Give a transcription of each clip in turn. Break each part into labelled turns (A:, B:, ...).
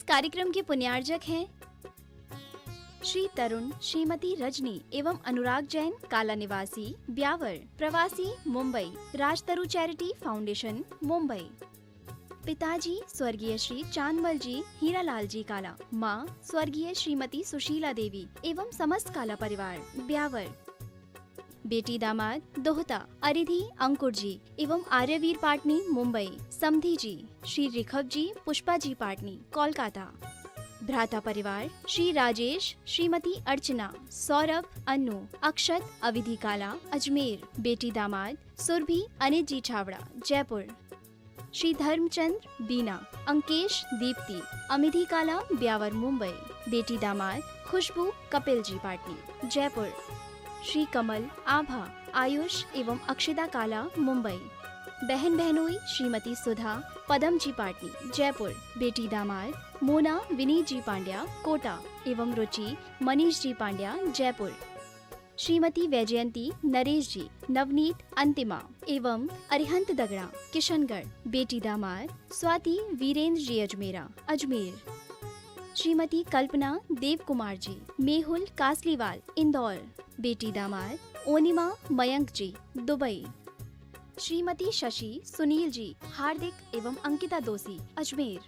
A: कार्यक्रम के पुण्यार्जक हैं श्री तरुण, श्रीमती रजनी एवं अनुराग जैन, काला निवासी, ब्यावर, प्रवासी, मुंबई, राजतरु चैरिटी फाउंडेशन, मुंबई। पिताजी स्वर्गीय श्री चांदमल जी हीरालाल जी काला, माँ स्वर्गीय श्रीमती सुशीला देवी एवं समस्त काला परिवार, ब्यावर। बेटी दामाद दोहता अरिधि अंकुर जी एवं आर्यवीर पाटनी, मुंबई। समधी जी श्री रिखव जी पुष्पा जी पाटनी, कोलकाता। भ्राता परिवार श्री राजेश, श्रीमती अर्चना, सौरभ, अनु, अक्षत, अविधि काला, अजमेर। बेटी दामाद सुरभि अनित जी छावड़ा, जयपुर। श्री धर्मचंद्र, बीना, अंकेश, दीप्ति, अमिधि काला, ब्यावर, मुंबई। बेटी दामाद खुशबू, कपिल जी पाटनी, जयपुर। श्री कमल, आभा, आयुष एवं अक्षिता काला, मुंबई। बहन बहनोई श्रीमती सुधा, पदम जी पाटनी, जयपुर। बेटी दामाद मोना, विनीत जी पांड्या, कोटा एवं रुचि, मनीष जी पांड्या, जयपुर। श्रीमती वैजयंती, नरेश जी, नवनीत, अंतिमा एवं अरिहंत दगड़ा, किशनगढ़। बेटी दामाद स्वाति, वीरेंद्र जी अजमेरा, अजमेर। श्रीमती कल्पना, देव कुमार जी, मेहुल, कासलीवाल, इंदौर। बेटी दामाद ओनिमा, मयंक जी, दुबई। श्रीमती शशि, सुनील जी, हार्दिक एवं अंकिता दोषी, अजमेर।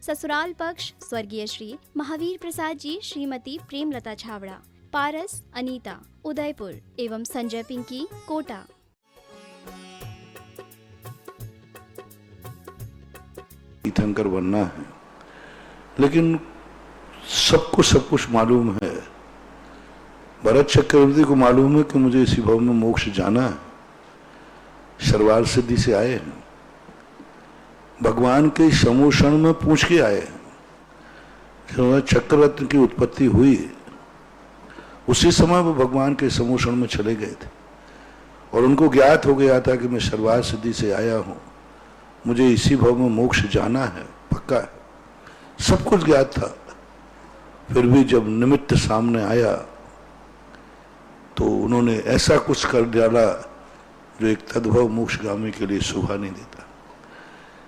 A: ससुराल पक्ष स्वर्गीय श्री महावीर प्रसाद जी, श्रीमती प्रेमलता छावड़ा, पारस, अनीता, उदयपुर एवं संजय पिंकी, कोटा।
B: तीर्थंकर बनना है, लेकिन सबको सब कुछ मालूम है। भरत चक्रवर्ती को मालूम है कि मुझे इसी भव में मोक्ष जाना है। शर्वाल सिद्धि से आए हैं, भगवान के समोषण में पूछ के आए हैं। चक्ररत्न की उत्पत्ति हुई उसी समय वो भगवान के समोषण में चले गए थे और उनको ज्ञात हो गया था कि मैं शर्वाल सिद्धि से आया हूं, मुझे इसी भव में मोक्ष जाना है, पक्का है, सब कुछ ज्ञात था। फिर भी जब निमित्त सामने आया तो उन्होंने ऐसा कुछ कर डाला जो एक तद्भव मोक्षगामी के लिए शोभा नहीं देता।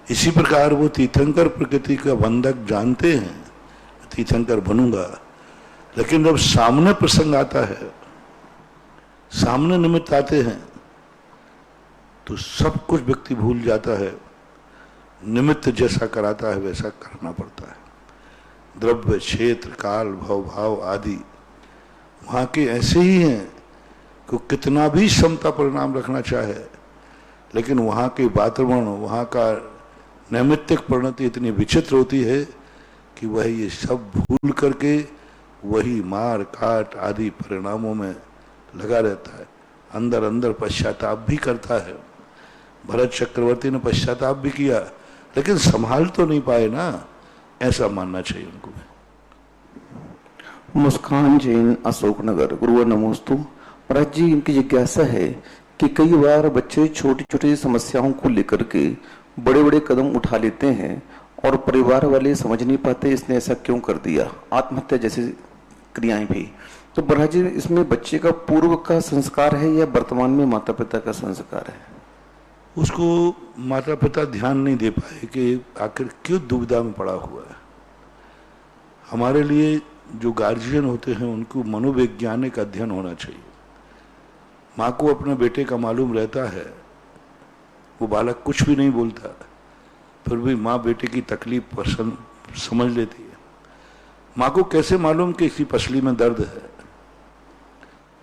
B: इसी प्रकार वो तीर्थंकर प्रकृति का बंधक जानते हैं, तीर्थंकर बनूंगा, लेकिन जब सामने प्रसंग आता है, सामने निमित्त आते हैं, तो सब कुछ व्यक्ति भूल जाता है। निमित्त जैसा कराता है वैसा करना पड़ता है। द्रव्य, क्षेत्र, काल, भव, भाव आदि वहां के ऐसे ही हैं कि कितना भी समता परिणाम रखना चाहे, लेकिन वहां के वातावरण, वहां का नैमित्तिक परिणति इतनी विचित्र होती है कि वह ये सब भूल करके वही मार काट आदि परिणामों में लगा रहता है। अंदर अंदर पश्चाताप भी करता है। भरत चक्रवर्ती ने पश्चाताप भी किया, लेकिन संभाल तो नहीं पाए ना, ऐसा मानना चाहिए उनको।
C: मुस्कान जैन, अशोकनगर। गुरुवर नमोस्तु। महाराज जी, इनकी जिज्ञासा है कि कई बार बच्चे छोटी छोटी समस्याओं को लेकर के बड़े बड़े कदम उठा लेते हैं और परिवार वाले समझ नहीं पाते इसने ऐसा क्यों कर दिया, आत्महत्या जैसी क्रियाएं भी। तो महाराज जी, इसमें बच्चे का पूर्व का संस्कार है या वर्तमान में माता पिता का संस्कार है?
B: उसको माता पिता ध्यान नहीं दे पाए कि आखिर क्यों दुविधा में पड़ा हुआ है। हमारे लिए जो गार्जियन होते हैं उनको मनोवैज्ञानिक अध्ययन होना चाहिए। माँ को अपने बेटे का मालूम रहता है, वो बालक कुछ भी नहीं बोलता, फिर भी माँ बेटे की तकलीफ पसंद समझ लेती है। माँ को कैसे मालूम कि इसकी पसली में दर्द है,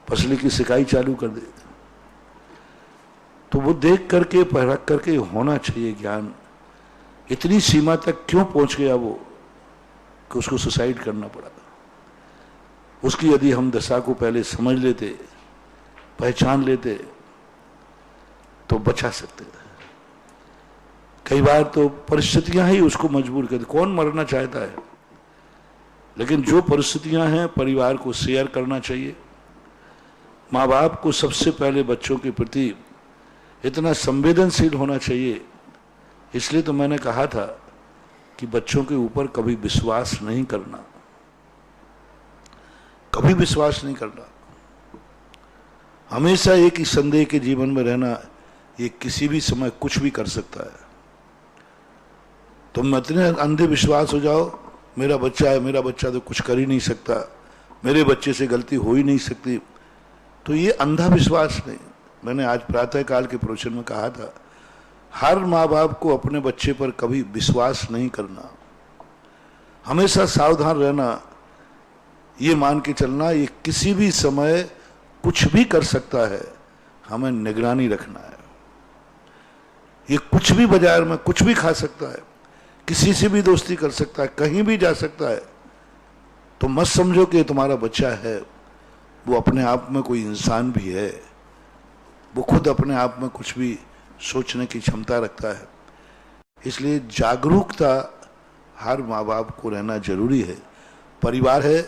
B: पसली की सिकाई चालू कर दे। तो वो देख करके परख करके होना चाहिए ज्ञान। इतनी सीमा तक क्यों पहुंच गया वो कि उसको सुसाइड करना पड़ा। उसकी यदि हम दशा को पहले समझ लेते, पहचान लेते, तो बचा सकते थे। कई बार तो परिस्थितियां ही उसको मजबूर करती। कौन मरना चाहता है, लेकिन जो परिस्थितियां हैं परिवार को शेयर करना चाहिए। माँ बाप को सबसे पहले बच्चों के प्रति इतना संवेदनशील होना चाहिए। इसलिए तो मैंने कहा था कि बच्चों के ऊपर कभी विश्वास नहीं करना, कभी विश्वास नहीं करना। हमेशा एक ही संदेह के जीवन में रहना, ये किसी भी समय कुछ भी कर सकता है। तुम इतने अंधे विश्वास हो जाओ मेरा बच्चा है, मेरा बच्चा तो कुछ कर ही नहीं सकता, मेरे बच्चे से गलती हो ही नहीं सकती। तो ये अंधा विश्वास नहीं। मैंने आज प्रातःकाल के प्रवचन में कहा था, हर माँ बाप को अपने बच्चे पर कभी विश्वास नहीं करना, हमेशा सावधान रहना, ये मान के चलना ये किसी भी समय कुछ भी कर सकता है, हमें निगरानी रखना है। ये कुछ भी बाजार में कुछ भी खा सकता है, किसी से भी दोस्ती कर सकता है, कहीं भी जा सकता है। तो मत समझो कि तुम्हारा बच्चा है, वो अपने आप में कोई इंसान भी है, वो खुद अपने आप में कुछ भी सोचने की क्षमता रखता है। इसलिए जागरूकता हर माँ बाप को रहना जरूरी है। परिवार है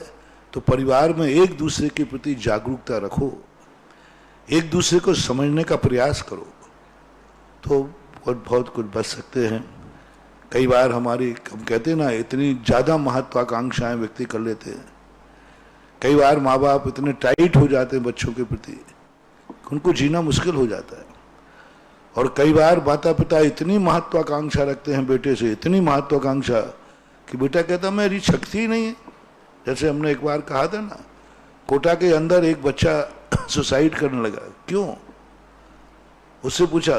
B: तो परिवार में एक दूसरे के प्रति जागरूकता रखो, एक दूसरे को समझने का प्रयास करो, तो बहुत कुछ बच सकते हैं। कई बार हमारी, हम कहते हैं ना, इतनी ज़्यादा महत्वाकांक्षाएं व्यक्ति कर लेते हैं। कई बार माँ बाप इतने टाइट हो जाते हैं बच्चों के प्रति, उनको जीना मुश्किल हो जाता है। और कई बार माता पिता इतनी महत्वाकांक्षा रखते हैं बेटे से, इतनी महत्वाकांक्षा कि बेटा कहता मेरी शक्ति ही नहीं है। जैसे हमने एक बार कहा था ना, कोटा के अंदर एक बच्चा सुसाइड करने लगा। क्यों? उससे पूछा,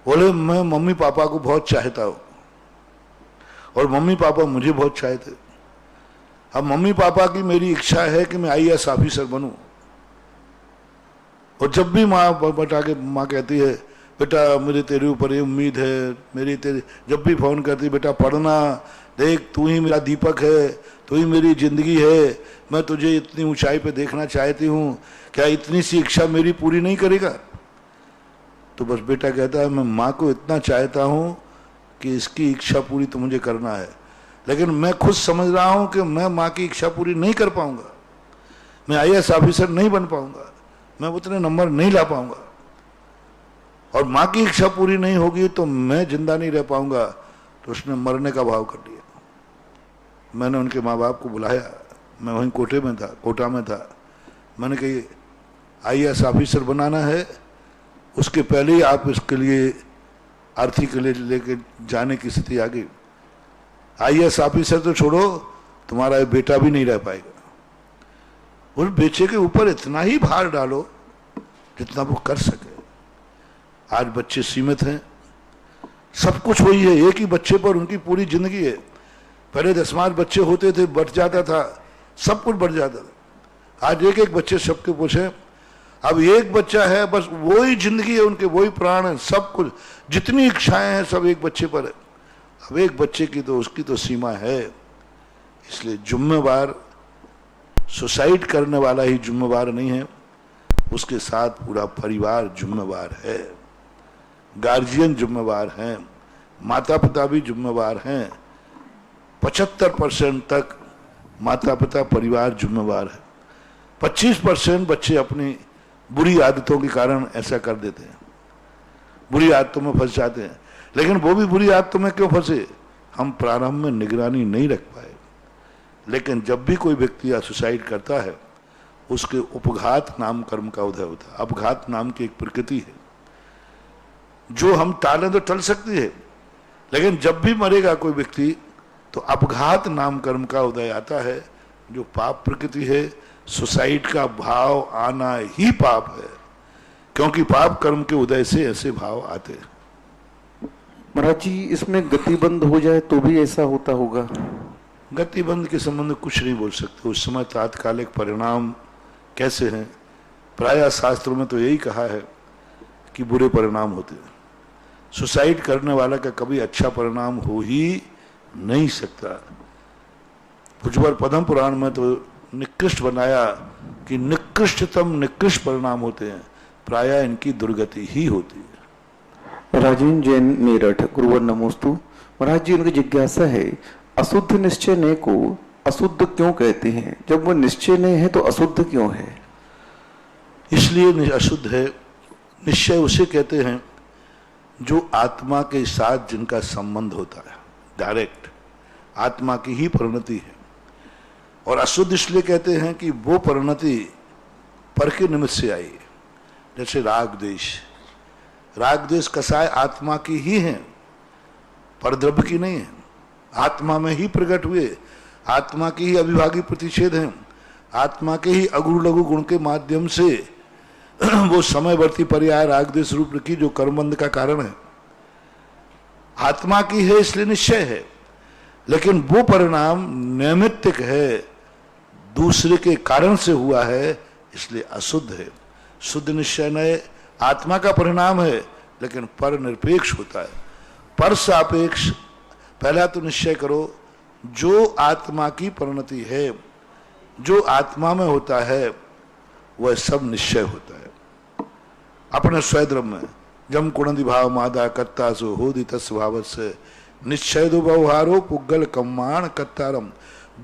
B: बोले मैं मम्मी पापा को बहुत चाहता हूं और मम्मी पापा मुझे बहुत चाहते। अब मम्मी पापा की मेरी इच्छा है कि मैं IAS ऑफिसर बनूं, और जब भी माँ कहती है बेटा मेरे तेरे ऊपर ये उम्मीद है, मेरी तेरे, जब भी फोन करती बेटा पढ़ना, देख तू ही मेरा दीपक है, तू ही मेरी जिंदगी है, मैं तुझे इतनी ऊंचाई पे देखना चाहती हूँ, क्या इतनी सी इच्छा मेरी पूरी नहीं करेगा? तो बस बेटा कहता है मैं माँ को इतना चाहता हूँ कि इसकी इच्छा पूरी तो मुझे करना है, लेकिन मैं खुद समझ रहा हूँ कि मैं माँ की इच्छा पूरी नहीं कर पाऊंगा, मैं IAS ऑफिसर नहीं बन पाऊंगा, मैं उतने नंबर नहीं ला पाऊंगा, और माँ की इच्छा पूरी नहीं होगी तो मैं जिंदा नहीं रह पाऊंगा। तो उसने मरने का भाव कर लिया। मैंने उनके माँ बाप को बुलाया, मैं वहीं कोटा में था। मैंने कहा IAS ऑफिसर बनाना है, उसके पहले ही आप इसके लिए आर्थिक लेके जाने की स्थिति आ गई। IAS ऑफिसर तो छोड़ो, तुम्हारा बेटा भी नहीं रह पाएगा। उस बेटे के ऊपर इतना ही भार डालो जितना वो कर सके। आज बच्चे सीमित हैं, सब कुछ वही है, एक ही बच्चे पर उनकी पूरी जिंदगी है। पहले 10 बच्चे होते थे, बढ़ जाता था, सब कुछ बढ़ जाता था। आज एक बच्चे सबके पूछे, अब एक बच्चा है, बस वही जिंदगी है उनके, वही प्राण है, सब कुछ, जितनी इच्छाएं हैं सब एक बच्चे पर है। अब एक बच्चे की तो उसकी तो सीमा है। इसलिए जिम्मेवार सुसाइड करने वाला ही जिम्मेवार नहीं है, उसके साथ पूरा परिवार जिम्मेवार है, गार्जियन जिम्मेवार हैं, माता पिता भी जिम्मेवार हैं। 75% तक माता पिता परिवार जिम्मेवार है। 25% बच्चे अपनी बुरी आदतों के कारण ऐसा कर देते हैं, बुरी आदतों में फंस जाते हैं। लेकिन वो भी बुरी आदतों में क्यों फंसे? हम प्रारंभ में निगरानी नहीं रख पाए। लेकिन जब भी कोई व्यक्ति सुसाइड करता है, उसके उपघात नाम कर्म का उदय होता है। अपघात नाम की एक प्रकृति है जो हम टालें तो टल सकती है, लेकिन जब भी मरेगा कोई व्यक्ति तो अपघात नाम कर्म का उदय आता है, जो पाप प्रकृति है। सुसाइड का भाव आना ही पाप है, क्योंकि पाप कर्म के उदय से ऐसे भाव आते हैं।
C: महाराज जी, इसमें गति बंद हो जाए तो भी ऐसा होता होगा?
B: गति बंद के संबंध में कुछ नहीं बोल सकते। उस समय तात्कालिक परिणाम कैसे हैं, प्रायः शास्त्रों में तो यही कहा है कि बुरे परिणाम होते हैं। सुसाइड करने वाला का कभी अच्छा परिणाम हो ही नहीं सकता। भुजबल पद्म पुराण में तो निकृष्ट बनाया कि निकृष्टतम निकृष्ट परिणाम होते हैं, प्रायः इनकी दुर्गति ही होती है।
C: राजेंद्र जैन मेरठ, गुरुवर नमोस्तु। महाराज जी, उनकी जिज्ञासा है, अशुद्ध निश्चय नय को अशुद्ध क्यों कहते हैं? जब वो निश्चय नय है तो अशुद्ध क्यों है?
B: इसलिए अशुद्ध है। निश्चय उसे कहते हैं जो आत्मा के साथ जिनका संबंध होता है, डायरेक्ट आत्मा की ही परिणति है। और अशुद्ध इसलिए कहते हैं कि वो परिणति पर के निमित्त से आई। जैसे राग द्वेष कसाय आत्मा की ही है, परद्रव्य की नहीं है, आत्मा में ही प्रकट हुए। आत्मा के ही अविभागी प्रतिषेध हैं, आत्मा के ही अगुरु लघु गुण के माध्यम से वो समयवर्ती पर्याय राग द्वेष रूप की जो कर्मबंध का कारण है आत्मा की है, इसलिए निश्चय है, लेकिन वो परिणाम नैमित्तिक है, दूसरे के कारण से हुआ है, इसलिए अशुद्ध है। शुद्ध निश्चय नए आत्मा का परिणाम है, लेकिन पर निरपेक्ष होता है, पर सापेक्ष। पहला तो निश्चय करो जो आत्मा की परिणति है, जो आत्मा में होता है वह सब निश्चय होता है। अपने स्वयं में जम कुणंदी भाव मादा कत्ता सो होदि तस्भाव से निश्चय दो व्यवहारो पुग्गल कम्माण कत्तारम।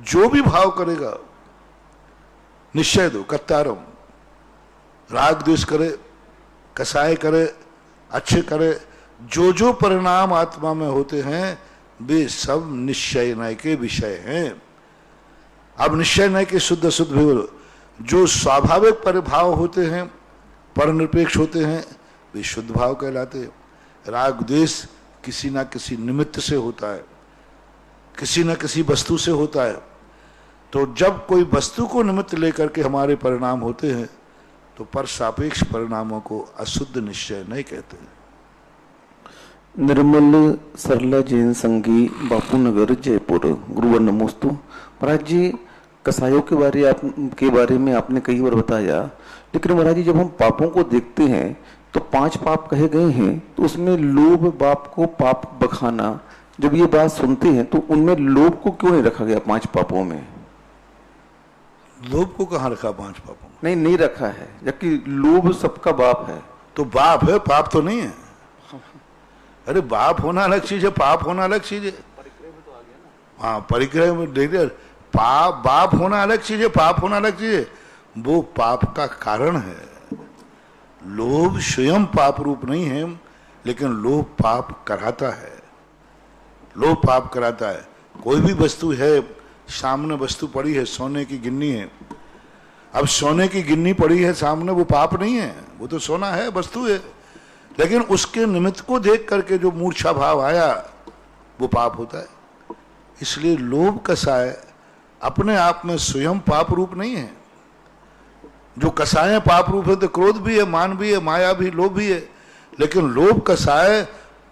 B: जो भी भाव करेगा निश्चय दो कत्तारम, राग द्वेष करे, कसाय करे, अच्छे करे, जो जो परिणाम आत्मा में होते हैं वे सब निश्चय नय के विषय हैं। अब निश्चय नय के शुद्ध शुद्ध भी बोलो, जो स्वाभाविक परिभाव होते हैं, परनिरपेक्ष होते हैं, वे शुद्ध भाव कहलाते हैं। राग द्वेष किसी ना किसी निमित्त से होता है, किसी न किसी वस्तु से होता है। तो जब कोई वस्तु को निमित्त लेकर के हमारे परिणाम होते हैं तो पर सापेक्ष परिणामों को अशुद्ध निश्चय नहीं कहते हैं।
C: निर्मल सरला जैन संघी बापू नगर जयपुर। गुरुवर नमोस्तु। महाराज जी, कसायों के बारे में आपने कई बार बताया, लेकिन महाराज जी जब हम पापों को देखते हैं तो 5 पाप कहे गए हैं, तो उसमें लोभ बाप को पाप बखाना, जब ये बात सुनते हैं तो उनमें लोभ को क्यों नहीं रखा गया 5 पापों में?
B: लोभ को कहाँ रखा 5 पापों में?
C: नहीं रखा है, जबकि लोभ सबका बाप है।
B: तो बाप है, पाप तो नहीं है। अरे बाप होना अलग चीज है, पाप होना अलग चीज है। हाँ, परिग्रह में देख रहे, पाप बाप होना अलग चीज है, पाप होना अलग चीज है। वो पाप का कारण है। लोभ स्वयं पाप रूप नहीं है, लेकिन लोभ पाप कराता है। लोभ पाप कराता है। कोई भी वस्तु है, सामने वस्तु पड़ी है, सोने की गिन्नी है, अब सोने की गिन्नी पड़ी है सामने, वो पाप नहीं है, वो तो सोना है, वस्तु है, लेकिन उसके निमित्त को देख करके जो मूर्छा भाव आया वो पाप होता है। इसलिए लोभ कसाय अपने आप में स्वयं पाप रूप नहीं है। जो कसाय पाप रूप है तो क्रोध भी है, मान भी है, माया भी, लोभ भी है, लेकिन लोभ कसाय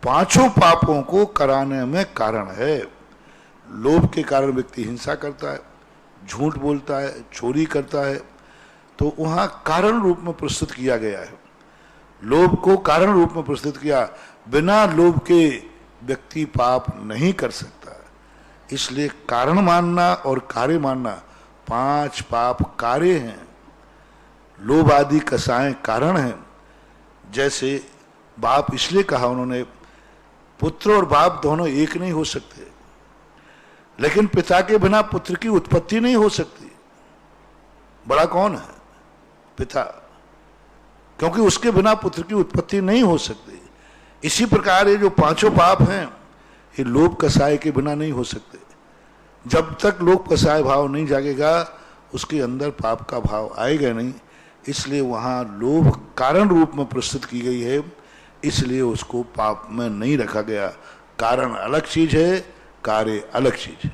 B: 5 पापों को कराने में कारण है। लोभ के कारण व्यक्ति हिंसा करता है, झूठ बोलता है, चोरी करता है, तो वहां कारण रूप में प्रस्तुत किया गया है। लोभ को कारण रूप में प्रस्तुत किया। बिना लोभ के व्यक्ति पाप नहीं कर सकता। इसलिए कारण मानना और कार्य मानना, 5 पाप कार्य हैं, लोभ आदि कसाएं कारण हैं। जैसे बाप, इसलिए कहा उन्होंने पुत्र और बाप दोनों एक नहीं हो सकते, लेकिन पिता के बिना पुत्र की उत्पत्ति नहीं हो सकती। बड़ा कौन है? पिता, क्योंकि उसके बिना पुत्र की उत्पत्ति नहीं हो सकती। इसी प्रकार ये जो 5 पाप हैं, ये लोभ कसाय के बिना नहीं हो सकते। जब तक लोभ कसाय भाव नहीं जागेगा, उसके अंदर पाप का भाव आएगा नहीं। इसलिए वहां लोभ कारण रूप में प्रस्तुत की गई है, इसलिए उसको पाप में नहीं रखा गया। कारण अलग चीज है, कार्य अलग चीज है।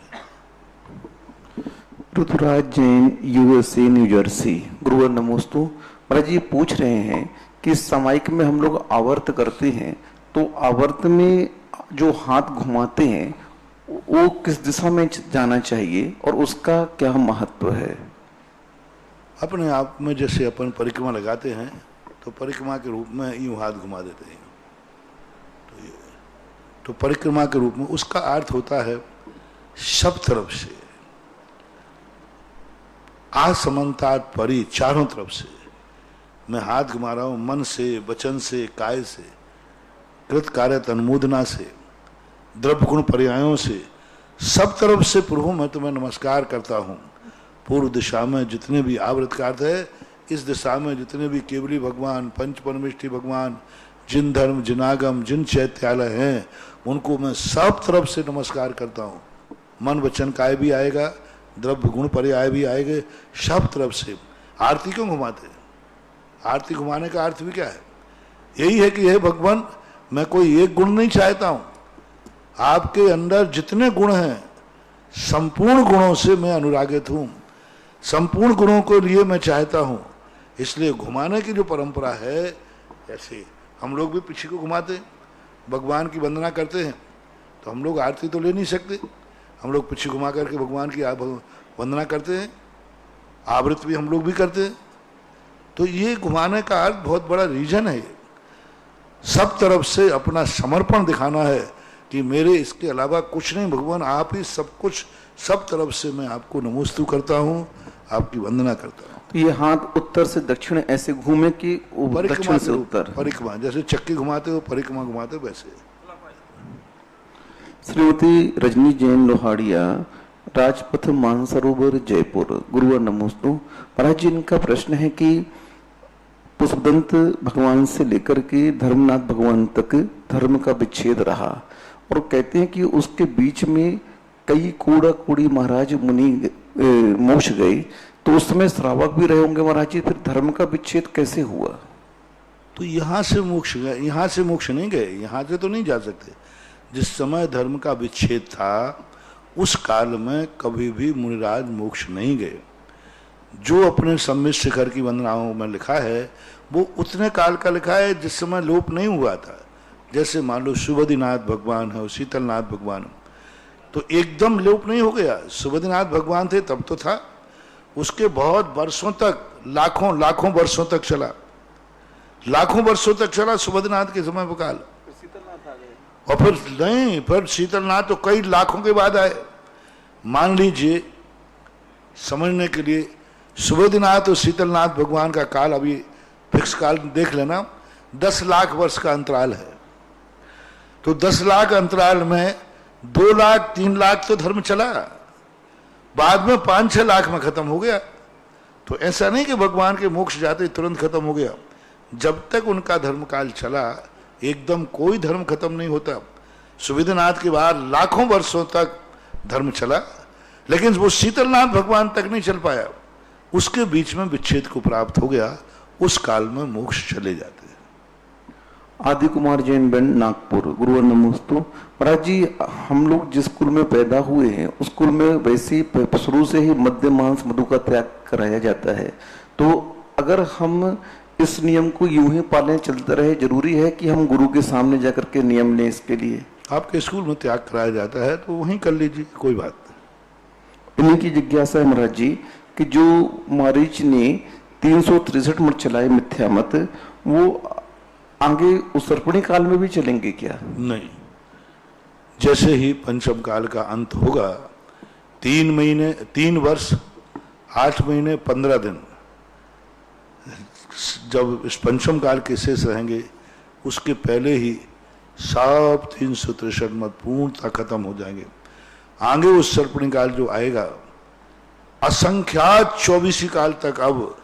C: Rituraj Jain, USA, New Jersey. गुरुवर नमोस्तु। महाराज जी पूछ रहे हैं कि सामायिक में हम लोग आवर्त करते हैं, तो आवर्त में जो हाथ घुमाते हैं वो किस दिशा में जाना चाहिए और उसका क्या महत्व है?
B: अपने आप में जैसे अपन परिक्रमा लगाते हैं तो परिक्रमा के रूप में यूं हाथ घुमा देते हैं, तो परिक्रमा के रूप में उसका अर्थ होता है सब तरफ से, असमन्तात परि, चारों तरफ से मैं हाथ घुमा रहा हूं, मन से, वचन से, काय से, कृत कार्य अनुमोदना से, द्रव्य गुण पर्यायों से, सब तरफ से प्रभु मैं तुम्हें नमस्कार करता हूं। पूर्व दिशा में जितने भी आवृत का अर्थ है, इस दिशा में जितने भी केवली भगवान, पंच परमेष्ठी भगवान, जिन धर्म, जिन आगम, जिन चैत्यालय हैं, उनको मैं सब तरफ से नमस्कार करता हूँ। मन वचन काय भी आएगा, द्रव्य गुण पर्याय भी आएंगे, सब तरफ से। आरती क्यों घुमाते हैं? आरती घुमाने का अर्थ भी क्या है? यही है कि हे भगवान, मैं कोई एक गुण नहीं चाहता हूँ, आपके अंदर जितने गुण हैं संपूर्ण गुणों से मैं अनुरागित हूं, संपूर्ण गुणों को लिए मैं चाहता हूं। इसलिए घुमाने की जो परंपरा है, ऐसे हम लोग भी पीछे को घुमाते हैं, भगवान की वंदना करते हैं, तो हम लोग आरती तो ले नहीं सकते, हम लोग पीछे घुमा करके भगवान की वंदना करते हैं, आवृत भी हम लोग भी करते हैं। तो ये घुमाने का अर्थ बहुत बड़ा रीजन है, सब तरफ से अपना समर्पण दिखाना है कि मेरे इसके अलावा कुछ नहीं, भगवान आप ही सब कुछ, सब तरफ से मैं आपको नमोस्तु करता हूँ, आपकी वंदना करता हूँ।
C: तो ये हाथ उत्तर से दक्षिण ऐसे घूमे कि दक्षिण से उत्तर,
B: परिक्रमा, जैसे चक्की घुमाते हो परिक्रमा घुमाते हो वैसे।
C: श्रीमती रजनी जैन लोहाड़िया, राजपथ मानसरोवर जयपुर। गुरुवर नमोस्तु। महाराज जी, इनका प्रश्न है कि पुष्पदंत भगवान से लेकर के धर्मनाथ भगवान तक धर्म का विच्छेद रहा, और कहते हैं कि उसके बीच में कई कूड़ा कूड़ी महाराज मुनि मोक्ष गए, तो उस समय श्रावक भी रहे होंगे महाराज जी, फिर धर्म का विच्छेद कैसे हुआ?
B: तो यहाँ से मोक्ष गए, यहाँ से मोक्ष नहीं गए, यहाँ से तो नहीं जा सकते। जिस समय धर्म का विच्छेद था उस काल में कभी भी मुनिराज मोक्ष नहीं गए। जो अपने सम्मित शिखर की वंदनाओं में लिखा है वो उतने काल का लिखा है जिस समय लोप नहीं हुआ था। जैसे मान लो सुबोधिनाथ भगवान है, शीतलनाथ भगवान, तो एकदम लोप नहीं हो गया। सुबोधिनाथ भगवान थे तब तो था, उसके बहुत वर्षों तक, लाखों वर्षों तक चला, लाखों वर्षों तक चला सुबोधिनाथ के समय वो काल। और फिर नहीं, फिर शीतलनाथ तो कई लाखों के बाद आए। मान लीजिए समझने के लिए, सुबोधिनाथ और शीतलनाथ भगवान का काल, अभी फिक्स काल देख लेना, 10 लाख वर्ष का अंतराल है। तो 10 लाख अंतराल में 2 लाख 3 लाख तो धर्म चला, बाद में 5-6 लाख में खत्म हो गया। तो ऐसा नहीं कि भगवान के मोक्ष जाते तुरंत खत्म हो गया। जब तक उनका धर्म काल चला एकदम कोई धर्म खत्म नहीं होता। सुबोधिनाथ के बाद लाखों वर्षों तक धर्म चला, लेकिन वो शीतलनाथ भगवान तक नहीं चल पाया, उसके बीच में विच्छेद को प्राप्त हो गया, उस काल में मोक्ष चले जाते हैं।
C: आदि कुमार जैन बैंड नागपुर। गुरुवर नमोस्तु। महाराज जी, हम लोग जिस कुल में पैदा हुए हैं उस कुल में वैसे ही शुरू से ही मद्य मांस मधु का त्याग कराया जाता है, तो अगर हम इस नियम को यूं ही पालने चलते रहे, जरूरी है कि हम गुरु के सामने जाकर के नियम लें इसके लिए?
B: आपके स्कूल में त्याग कराया जाता है तो वहीं कर लीजिए, कोई बात
C: नहीं। इन्हीं की जिज्ञासा है महाराज जी कि जो मारीच ने 363 मत चलाए मिथ्या मत, वो आगे उस सर्पणी काल में भी चलेंगे क्या?
B: नहीं, जैसे ही पंचम काल का अंत होगा, 3 वर्ष 8 महीने 15 दिन जब इस पंचम काल के शेष रहेंगे, उसके पहले ही सब 363 मत पूर्णतः खत्म हो जाएंगे। आगे उस सर्पणी काल जो आएगा, असंख्यात 24 काल तक अब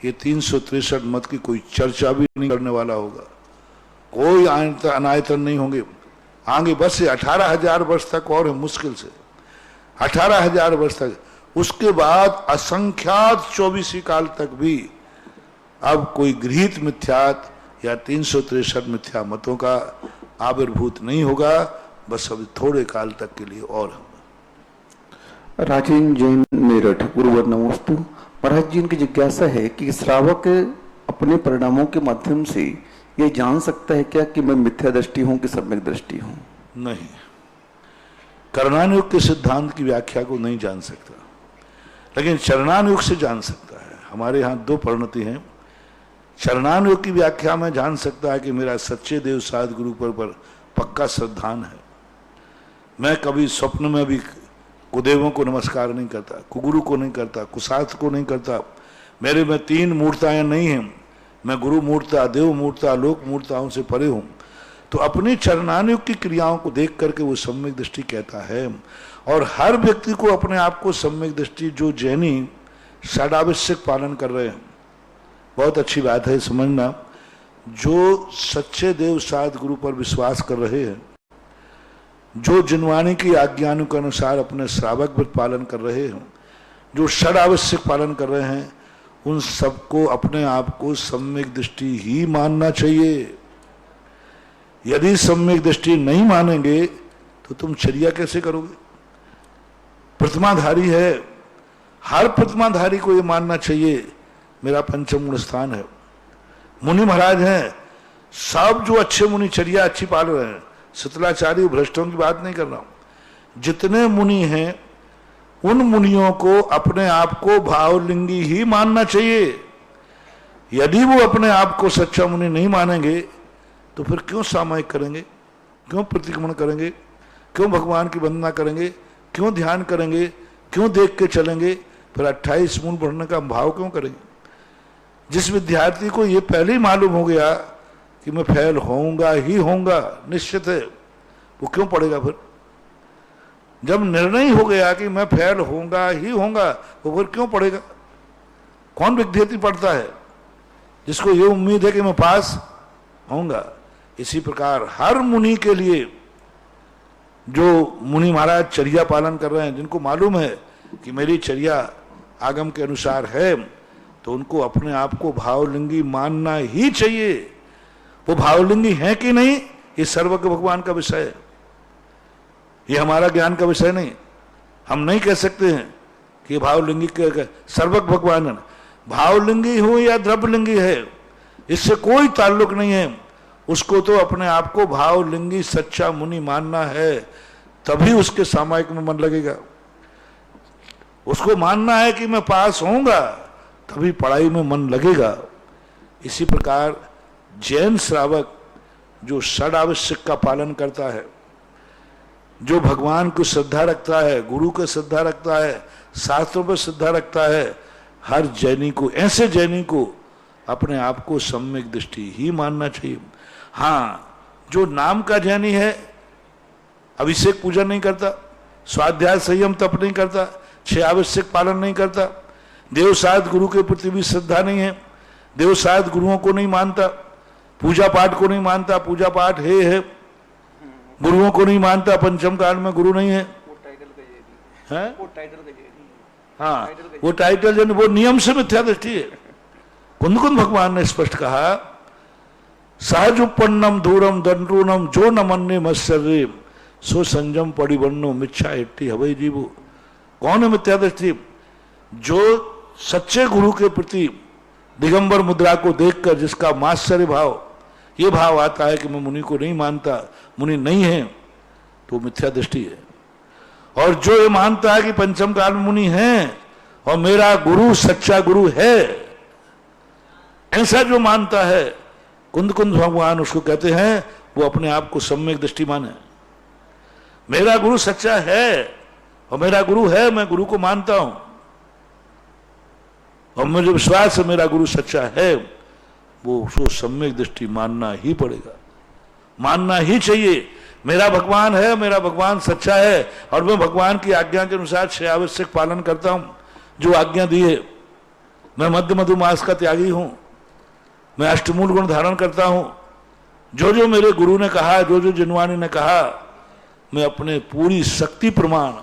B: ये 363 मत की कोई चर्चा भी नहीं करने वाला होगा, कोई अनायतन नहीं होंगे। आगे बस से 18,000 वर्ष तक और है, मुश्किल से 18,000 वर्ष तक। उसके बाद असंख्यात 24 काल तक भी अब कोई गृहीत मिथ्यात या 363 मिथ्या मतों का आविर्भूत नहीं होगा, बस अभी थोड़े काल तक के लिए और होगा।
C: राजेंद्र जैन मेरठ। गुरुवर नमोस्तु। महाराज जी, इनकी जिज्ञासा है कि श्रावक अपने परिणामों के माध्यम से ये जान सकता है क्या कि मैं मिथ्या दृष्टि हूं कि सम्यक दृष्टि हूं?
B: नहीं, कर्णानुयोग के सिद्धांत की व्याख्या को नहीं जान सकता, लेकिन चरणानुयोग से जान सकता है। हमारे यहाँ 2 परिणति हैं। चरणानुयोग की व्याख्या में जान सकता है कि मेरा सच्चे देव साध गुरु पर पक्का श्रद्धान है। मैं कभी स्वप्न में भी कुदेवों को नमस्कार नहीं करता, कुगुरु को नहीं करता, कुशास्त्र को नहीं करता। मेरे में 3 मूर्ताएं नहीं हैं, मैं गुरु मूर्ता, देव मूर्ता, लोक मूर्ताओं से परे हूँ। तो अपनी चरणानुयोग की क्रियाओं को देख करके वो सम्यक दृष्टि कहता है। और हर व्यक्ति को अपने आप को सम्यक दृष्टि, जो जैनी षडावश्यक पालन कर रहे हैं, बहुत अच्छी बात है समझना, जो सच्चे देव साध गुरु पर विश्वास कर रहे हैं, जो जिनवाणी की आज्ञाओं के अनुसार अपने श्रावक व्रत पालन कर रहे हैं, जो षड आवश्यक पालन कर रहे हैं, उन सबको अपने आप को सम्यक दृष्टि ही मानना चाहिए। यदि सम्यक दृष्टि नहीं मानेंगे तो तुम चर्या कैसे करोगे? प्रतिमाधारी है, हर प्रतिमाधारी को ये मानना चाहिए मेरा पंचम गुण स्थान है। मुनि महाराज हैं, सब जो अच्छे मुनि चर्या अच्छी पाल रहे हैं, शीतलाचार्य भ्रष्टों की बात नहीं कर रहा हूं, जितने मुनि हैं उन मुनियों को अपने आप को भावलिंगी ही मानना चाहिए। यदि वो अपने आप को सच्चा मुनि नहीं मानेंगे तो फिर क्यों सामायिक करेंगे, क्यों प्रतिक्रमण करेंगे, क्यों भगवान की वंदना करेंगे, क्यों ध्यान करेंगे, क्यों देख के चलेंगे, फिर 28 मूल पढ़ने का भाव क्यों करेंगे। जिस विद्यार्थी को ये पहले ही मालूम हो गया कि मैं फेल होऊंगा ही होऊंगा, निश्चित है, वो क्यों पढ़ेगा फिर। जब निर्णय हो गया कि मैं फेल होऊंगा ही होऊंगा, वो फिर क्यों पढ़ेगा। कौन विद्यार्थी पढ़ता है जिसको ये उम्मीद है कि मैं पास होऊंगा। इसी प्रकार हर मुनि के लिए, जो मुनि महाराज चर्या पालन कर रहे हैं, जिनको मालूम है कि मेरी चर्या आगम के अनुसार है, तो उनको अपने आप को भावलिंगी मानना ही चाहिए। वो भावलिंगी है कि नहीं, ये सर्वज्ञ भगवान का विषय है, ये हमारा ज्ञान का विषय नहीं। हम नहीं कह सकते हैं कि भावलिंगी सर्वज्ञ भगवान है। भावलिंगी हो या द्रव्यलिंगी है, इससे कोई ताल्लुक नहीं है। उसको तो अपने आप को भावलिंगी सच्चा मुनि मानना है, तभी उसके सामायिक में मन लगेगा। उसको मानना है कि मैं पास होऊंगा, तभी पढ़ाई में मन लगेगा। इसी प्रकार जैन श्रावक जो षड आवश्यक का पालन करता है, जो भगवान को श्रद्धा रखता है, गुरु को श्रद्धा रखता है, शास्त्रों पर श्रद्धा रखता है, हर जैनी को, ऐसे जैनी को अपने आप को सम्यक दृष्टि ही मानना चाहिए। हाँ, जो नाम का जैनी है, अभिषेक पूजन नहीं करता, स्वाध्याय संयम तप नहीं करता, 6 आवश्यक पालन नहीं करता, देवसाद गुरु के प्रति भी श्रद्धा नहीं है, देवसाद गुरुओं को नहीं मानता, पूजा पाठ को नहीं मानता, पूजा पाठ है, गुरुओं को नहीं मानता, पंचम काल में गुरु नहीं है, हाँ, वो टाइटल वो नियम से मिथ्या दृष्टि है। कुंद भगवान ने स्पष्ट कहा, सहज उपन्नम दूरम दंड्रूनम जो न मन्ने मत्सर्य सो संजम परिवन्नो मिच्छा हिट्टी हवई जीवो। कौन है मिथ्या दृष्टि? जो सच्चे गुरु के प्रति दिगंबर मुद्रा को देखकर जिसका मात्सर्य भाव, ये भाव आता है कि मैं मुनि को नहीं मानता, मुनि नहीं है, तो मिथ्या दृष्टि है। और जो ये मानता है कि पंचम काल में मुनि है और मेरा गुरु सच्चा गुरु है, ऐसा जो मानता है, कुंद भगवान उसको कहते हैं वो अपने आप को सम्यक दृष्टिमान है। मेरा गुरु सच्चा है और मेरा गुरु है, मैं गुरु को मानता हूं और मुझे विश्वास है मेरा गुरु सच्चा है, वो उसको सम्यक दृष्टि मानना ही पड़ेगा, मानना ही चाहिए। मेरा भगवान है, मेरा भगवान सच्चा है और मैं भगवान की आज्ञा के अनुसार 6 आवश्यक पालन करता हूं, जो आज्ञा दी है। मैं मध्य मधुमास का त्यागी हूं, मैं अष्टमूल गुण धारण करता हूं, जो जो मेरे गुरु ने कहा, जो जो जिनवानी ने कहा, मैं अपने पूरी शक्ति प्रमाण,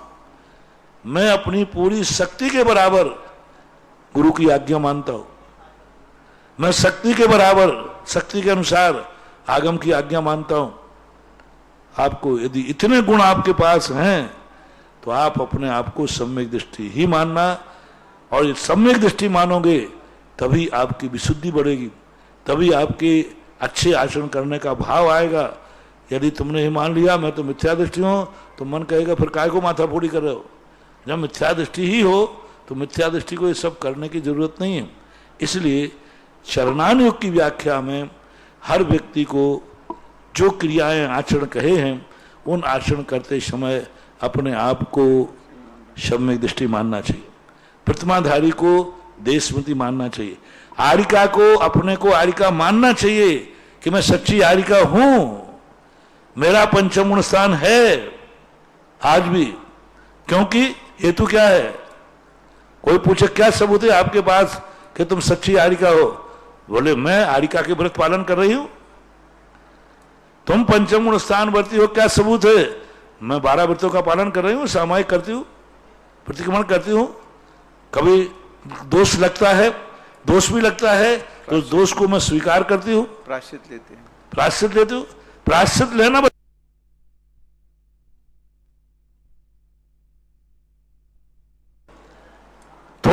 B: मैं अपनी पूरी शक्ति के बराबर गुरु की आज्ञा मानता हूं। मैं शक्ति के बराबर, शक्ति के अनुसार आगम की आज्ञा मानता हूं। आपको यदि इतने गुण आपके पास हैं तो आप अपने आप को सम्यक दृष्टि ही मानना, और सम्यक दृष्टि मानोगे तभी आपकी विशुद्धि बढ़ेगी, तभी आपके अच्छे आचरण करने का भाव आएगा। यदि तुमने ही मान लिया मैं तो मिथ्या दृष्टि हूं, तो मन कहेगा फिर काय को माथा फोड़ी कर रहे हो। जब मिथ्या दृष्टि ही हो तो मिथ्या दृष्टि को ये सब करने की जरूरत नहीं है। इसलिए चरणान योग की व्याख्या में हर व्यक्ति को जो क्रियाएं आचरण कहे हैं, उन आचरण करते समय अपने आप को सम्यक दृष्टि मानना चाहिए। प्रतिमाधारी को देशमती मानना चाहिए, आरिका को अपने को आरिका मानना चाहिए कि मैं सच्ची आरिका हूं, मेरा पंचम गुण स्थान है आज भी। क्योंकि हेतु क्या है? कोई पूछे क्या सबूत है आपके पास कि तुम सच्ची आरिका हो? बोले मैं आरिका के व्रत पालन कर रही हूं। तुम पंचम गुण स्थान वर्ती हो, क्या सबूत है? मैं 12 व्रतों का पालन कर रही हूं, सामायिक करती हूं, प्रतिक्रमण करती हूं। कभी दोष लगता है, दोष भी लगता है तो दोष को मैं स्वीकार करती हूं,
C: प्रायश्चित लेते हैं,
B: प्रायश्चित लेती हूं। प्रायश्चित लेना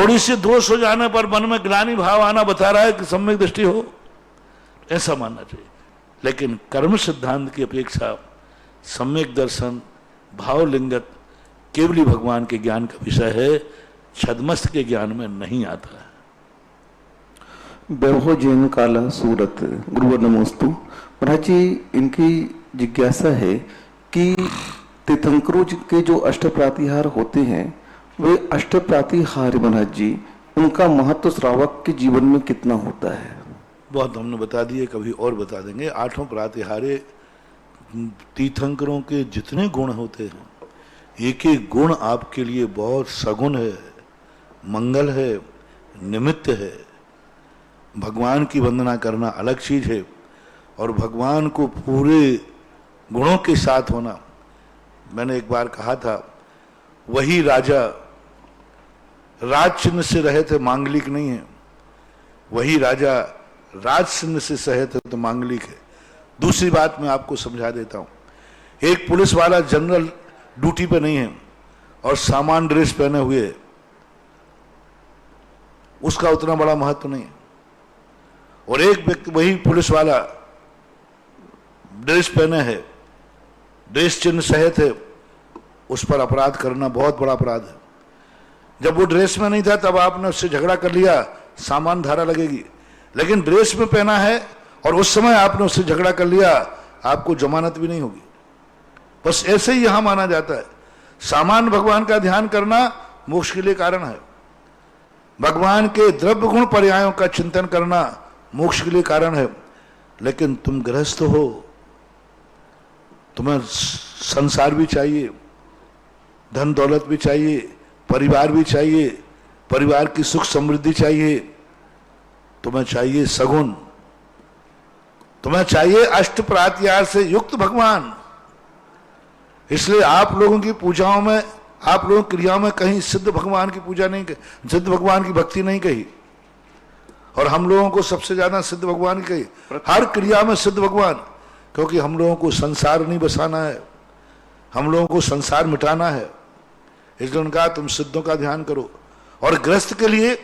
B: थोड़ी सी दोष हो जाने पर मन में ग्लानि भाव आना बता रहा है कि सम्यक दृष्टि हो, ऐसा मानना चाहिए। लेकिन कर्म सिद्धांत की अपेक्षा सम्यक दर्शन भावलिंगत केवली भगवान के ज्ञान का विषय है, छद्मस्त के ज्ञान में नहीं आता है।
C: वैभव जैन काला सूरत, गुरुवर नमोस्तु। महाराज जी, इनकी जिज्ञासा है कि तीर्थंकरों के जो अष्ट प्रातिहार होते हैं, वे अष्ट प्रातिहार महाराज जी, उनका महत्व श्रावक के जीवन में कितना होता है?
B: बहुत हमने बता दिए, कभी और बता देंगे। आठों प्रातिहारे तीर्थंकरों के जितने गुण होते हैं, एक एक गुण आपके लिए बहुत सगुण है, मंगल है, निमित्त है। भगवान की वंदना करना अलग चीज है, और भगवान को पूरे गुणों के साथ होना। मैंने एक बार कहा था, वही राजा राज चिन्ह से रहे थे, मांगलिक नहीं है। वही राजा राज चिन्ह से सहे थे तो मांगलिक है। दूसरी बात मैं आपको समझा देता हूं, एक पुलिस वाला जनरल ड्यूटी पे नहीं है और सामान ड्रेस पहने हुए है, उसका उतना बड़ा महत्व नहीं है। और एक व्यक्ति वही पुलिस वाला ड्रेस पहने है, ड्रेस चिन्ह सहित है, उस पर अपराध करना बहुत बड़ा अपराध है। जब वो ड्रेस में नहीं था तब आपने उससे झगड़ा कर लिया, सामान धारा लगेगी। लेकिन ड्रेस में पहना है और उस समय आपने उससे झगड़ा कर लिया, आपको जमानत भी नहीं होगी। बस ऐसे ही यहां माना जाता है, सामान भगवान का ध्यान करना मोक्ष के लिए कारण है। भगवान के द्रव्य गुण पर्यायों का चिंतन करना मोक्ष के लिए कारण है। लेकिन तुम गृहस्थ हो, तुम्हें संसार भी चाहिए, धन दौलत भी चाहिए, परिवार भी चाहिए, परिवार की सुख समृद्धि चाहिए, तुम्हें चाहिए सगुण, तुम्हें चाहिए अष्ट प्रातिहार से युक्त भगवान। इसलिए आप लोगों की पूजाओं में, आप लोगों की क्रियाओं में कहीं सिद्ध भगवान की पूजा नहीं कही, सिद्ध भगवान की भक्ति नहीं कही, और हम लोगों को सबसे ज्यादा सिद्ध भगवान की कही। हर क्रिया में सिद्ध भगवान, क्योंकि हम लोगों को संसार नहीं बसाना है, हम लोगों को संसार मिटाना है। इसलिए उनका तुम सिद्धों का ध्यान करो। और गृहस्थ के लिए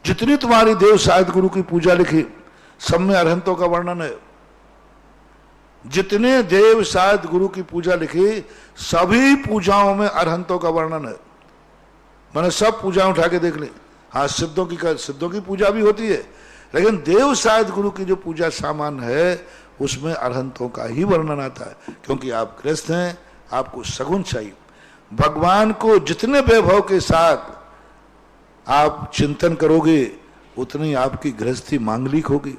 B: जितनी तुम्हारी देव साहित्य गुरु की पूजा लिखी, सब में अरहंतों का वर्णन है। जितने देव साहित्य गुरु की पूजा लिखी, सभी पूजाओं में अरहंतों का वर्णन है। मैंने सब पूजा उठा के देख ली। हाँ, सिद्धों की पूजा भी होती है, लेकिन देव साहित्य गुरु की जो पूजा सामान्य है, उसमें अरहंतों का ही वर्णन आता है। क्योंकि आप गृहस्थ हैं, आपको सगुण चाहिए। भगवान को जितने वैभव के साथ आप चिंतन करोगे, उतनी आपकी गृहस्थी मांगलिक होगी।